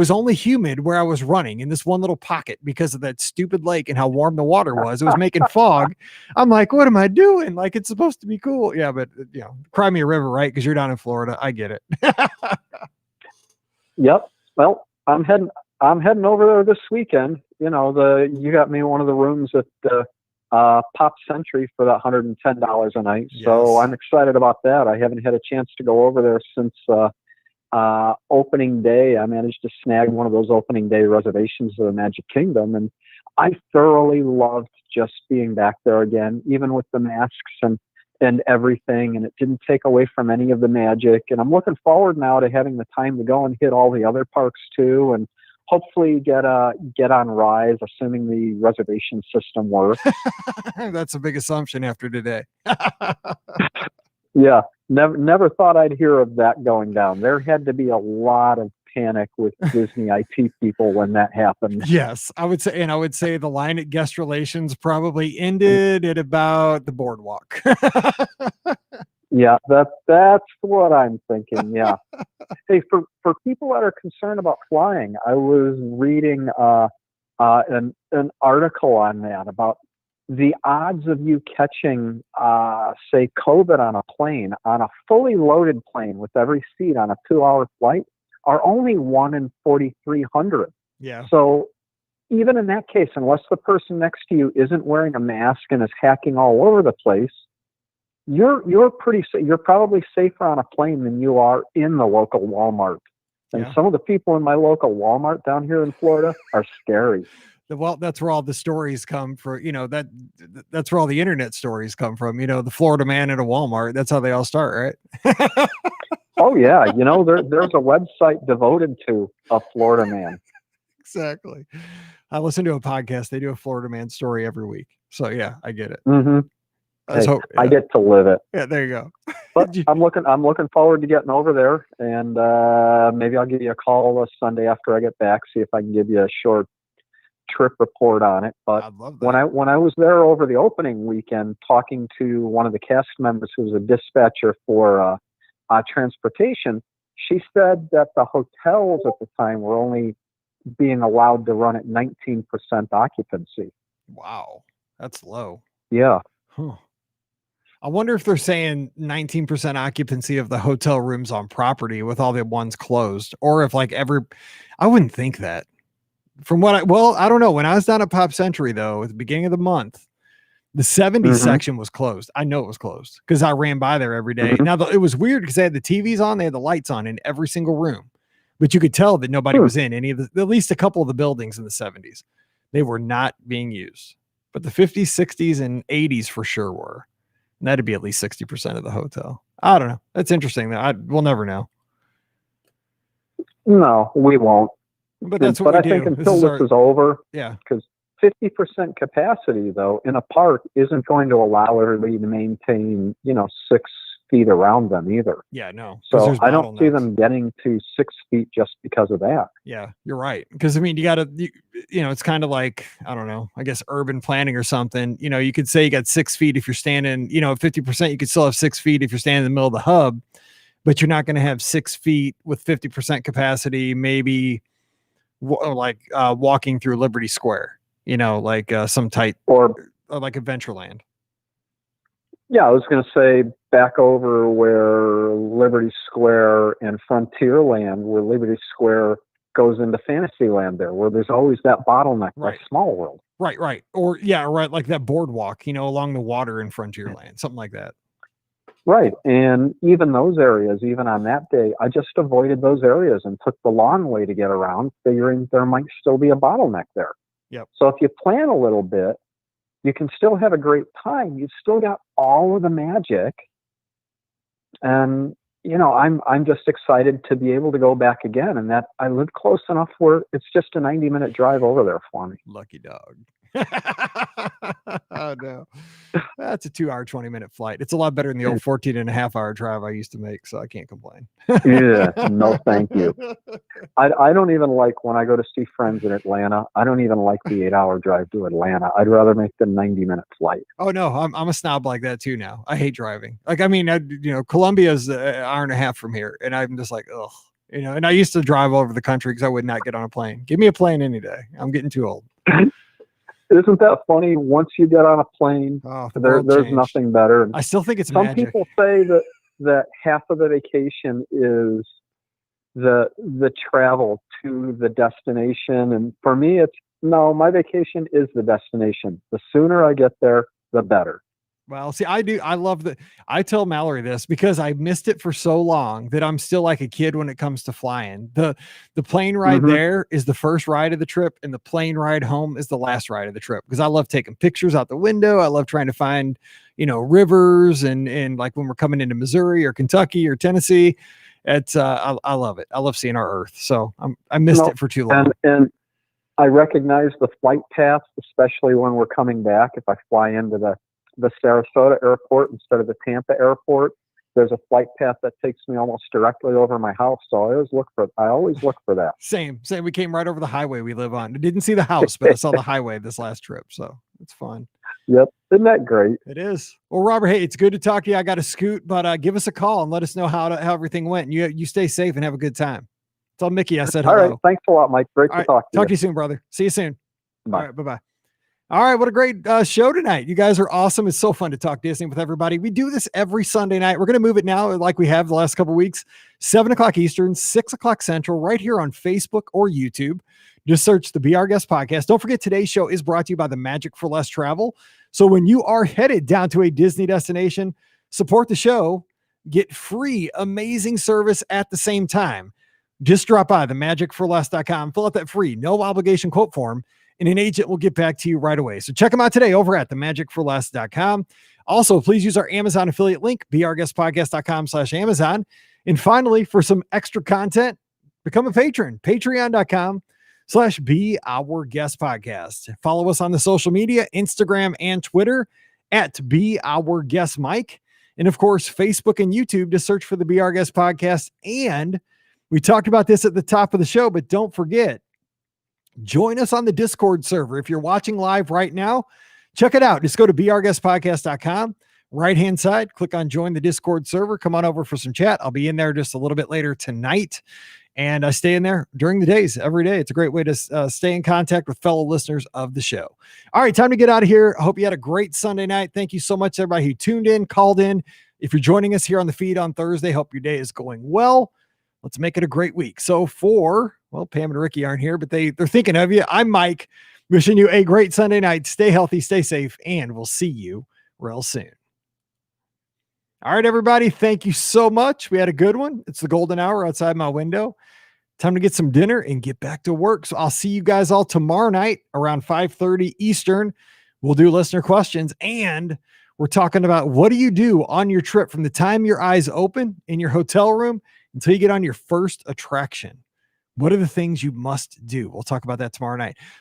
S1: only humid where I was running in this one little pocket because of that stupid lake and how warm the water was. It was making fog. I'm like, what am I doing? Like it's supposed to be cool. Yeah, but cry me a river, right? Because you're down in Florida. I get it.
S6: Yep. Well, I'm heading over there this weekend. You got me one of the rooms at the Pop Century for that $110 a night.
S1: Yes.
S6: So I'm excited about that. I haven't had a chance to go over there since opening day. I managed to snag one of those opening day reservations of the Magic Kingdom, and I thoroughly loved just being back there again, even with the masks and everything, and it didn't take away from any of the magic. And I'm looking forward now to having the time to go and hit all the other parks too, and hopefully get on Rise, assuming the reservation system works.
S1: That's a big assumption after today.
S6: Yeah, never thought I'd hear of that going down. There had to be a lot of panic with Disney IT people when that happened.
S1: Yes, I would say the line at guest relations probably ended at about the boardwalk.
S6: Yeah, that's what I'm thinking. Yeah. Hey, for people that are concerned about flying, I was reading an article on that about the odds of you catching say COVID on a plane, on a fully loaded plane with every seat on a 2-hour flight, are only 1 in 4,300.
S1: Yeah.
S6: So even in that case, unless the person next to you isn't wearing a mask and is hacking all over the place, you're probably safer on a plane than you are in the local Walmart. And
S1: Yeah.
S6: some of the people in my local Walmart down here in Florida are scary.
S1: Well, that's where all the stories come from. That's where all the internet stories come from. The Florida man at a Walmart. That's how they all start, right?
S6: Oh yeah, there's a website devoted to a Florida man.
S1: Exactly. I listen to a podcast. They do a Florida man story every week. So yeah, I get it.
S6: Mm-hmm. I get to live it.
S1: Yeah, there you go.
S6: But I'm looking forward to getting over there, and maybe I'll give you a call Sunday after I get back, see if I can give you a short trip report on it. But
S1: I'd love that.
S6: when I was there over the opening weekend, talking to one of the cast members who was a dispatcher for transportation, she said that the hotels at the time were only being allowed to run at 19% occupancy.
S1: Wow, that's low.
S6: Yeah.
S1: Huh. I wonder if they're saying 19% occupancy of the hotel rooms on property with all the ones closed, or if I wouldn't think that. I don't know. When I was down at Pop Century though, at the beginning of the month, the 70s section was closed. I know it was closed because I ran by there every day. Now it was weird because they had the TVs on, they had the lights on in every single room, but you could tell that nobody was in any of at least a couple of the buildings in the 70s. They were not being used, but the 50s, 60s, and 80s for sure were. And that'd be at least 60% of the hotel. I don't know. That's interesting. We'll never know.
S6: No, we won't.
S1: But that's what
S6: I think until this is over,
S1: yeah,
S6: because 50% capacity though in a park isn't going to allow everybody to maintain 6 feet around them either.
S1: Yeah, no.
S6: So I don't see them getting to 6 feet just because of that.
S1: Yeah, you're right. Because you gotta, it's kind of like, I don't know, I guess urban planning or something. You could say you got 6 feet if you're standing, 50%, you could still have 6 feet if you're standing in the middle of the hub, but you're not going to have 6 feet with 50% capacity, maybe walking through Liberty Square, like some tight or like Adventureland.
S6: Yeah, I was going to say back over where Liberty Square and Frontierland, where Liberty Square goes into Fantasyland there, where there's always that bottleneck,
S1: right.
S6: Like Small World.
S1: Right. Or like that boardwalk, along the water in Frontierland, something like that.
S6: Right. And even those areas, even on that day, I just avoided those areas and took the long way to get around, figuring there might still be a bottleneck there.
S1: Yep.
S6: So if you plan a little bit, you can still have a great time. You've still got all of the magic. And, I'm just excited to be able to go back again. And that I live close enough where it's just a 90-minute drive over there for me.
S1: Lucky dog. Oh no, that's a 2-hour 20-minute flight. It's a lot better than the old 14.5-hour drive I used to make, so I can't complain.
S6: Yeah, no thank you. I don't even like, when I go to see friends in Atlanta, I don't even like the 8-hour drive to Atlanta. I'd rather make the 90-minute flight.
S1: Oh no, I'm a snob like that too now. I hate driving. Columbia's an hour and a half from here, and I'm just like, ugh. And I used to drive all over the country because I would not get on a plane. Give me a plane any day. I'm getting too old.
S6: Isn't that funny? Once you get on a plane, there's nothing better.
S1: I still think it's
S6: some
S1: magic.
S6: People say that half of the vacation is the travel to the destination, and for me, it's no. My vacation is the destination. The sooner I get there, the better.
S1: Well, see, I love that. I tell Mallory this because I missed it for so long that I'm still like a kid when it comes to flying. The plane ride there is the first ride of the trip, and the plane ride home is the last ride of the trip, because I love taking pictures out the window. I love trying to find, rivers and like when we're coming into Missouri or Kentucky or Tennessee. It's I love it. I love seeing our Earth. So I missed it for too long.
S6: And I recognize the flight paths, especially when we're coming back. If I fly into the Sarasota airport instead of the Tampa airport, there's a flight path that takes me almost directly over my house. So I always look for that.
S1: Same. We came right over the highway we live on. I didn't see the house, but I saw the highway this last trip. So it's fun.
S6: Yep. Isn't that great?
S1: It is. Well, Robert, hey, it's good to talk to you. I got to scoot, but give us a call and let us know how everything went. And you stay safe and have a good time. Tell Mickey I said hello.
S6: All right. Thanks a lot, Mike. Great to talk to you.
S1: Talk to you soon, brother. See you soon.
S6: Bye.
S1: All right. Bye-bye. All right, what a great show tonight. You guys are awesome. It's so fun to talk Disney with everybody. We do this every Sunday night. We're going to move it now like we have the last couple of weeks, 7 o'clock Eastern, 6 o'clock Central, right here on Facebook or YouTube. Just search the Be Our Guest podcast. Don't forget, today's show is brought to you by the Magic for Less Travel. So when you are headed down to a Disney destination, support the show, get free, amazing service at the same time. Just drop by themagicforless.com, fill out that free, no obligation quote form, and an agent will get back to you right away. So check them out today over at themagicforless.com. Also, please use our Amazon affiliate link, beourguestpodcast.com/Amazon. And finally, for some extra content, become a patron, patreon.com/Be Our Guest Podcast. Follow us on the social media, Instagram and Twitter at Be Our Guest Mike. And of course, Facebook and YouTube, to search for the Be Our Guest Podcast. And we talked about this at the top of the show, but don't forget, join us on the Discord server. If you're watching live right now, check it out. Just go to beourguestpodcast.com, right-hand side, click on join the Discord server. Come on over for some chat. I'll be in there just a little bit later tonight. And I stay in there during the days, every day. It's a great way to stay in contact with fellow listeners of the show. All right, time to get out of here. I hope you had a great Sunday night. Thank you so much, everybody who tuned in, called in. If you're joining us here on the feed on Thursday, hope your day is going well. Let's make it a great week. So Pam and Ricky aren't here, but they're thinking of you. I'm Mike, wishing you a great Sunday night. Stay healthy, stay safe, and we'll see you real soon. All right, everybody. Thank you so much. We had a good one. It's the golden hour outside my window. Time to get some dinner and get back to work. So I'll see you guys all tomorrow night around 5:30 Eastern. We'll do listener questions, and we're talking about what do you do on your trip from the time your eyes open in your hotel room until you get on your first attraction. What are the things you must do? We'll talk about that tomorrow night.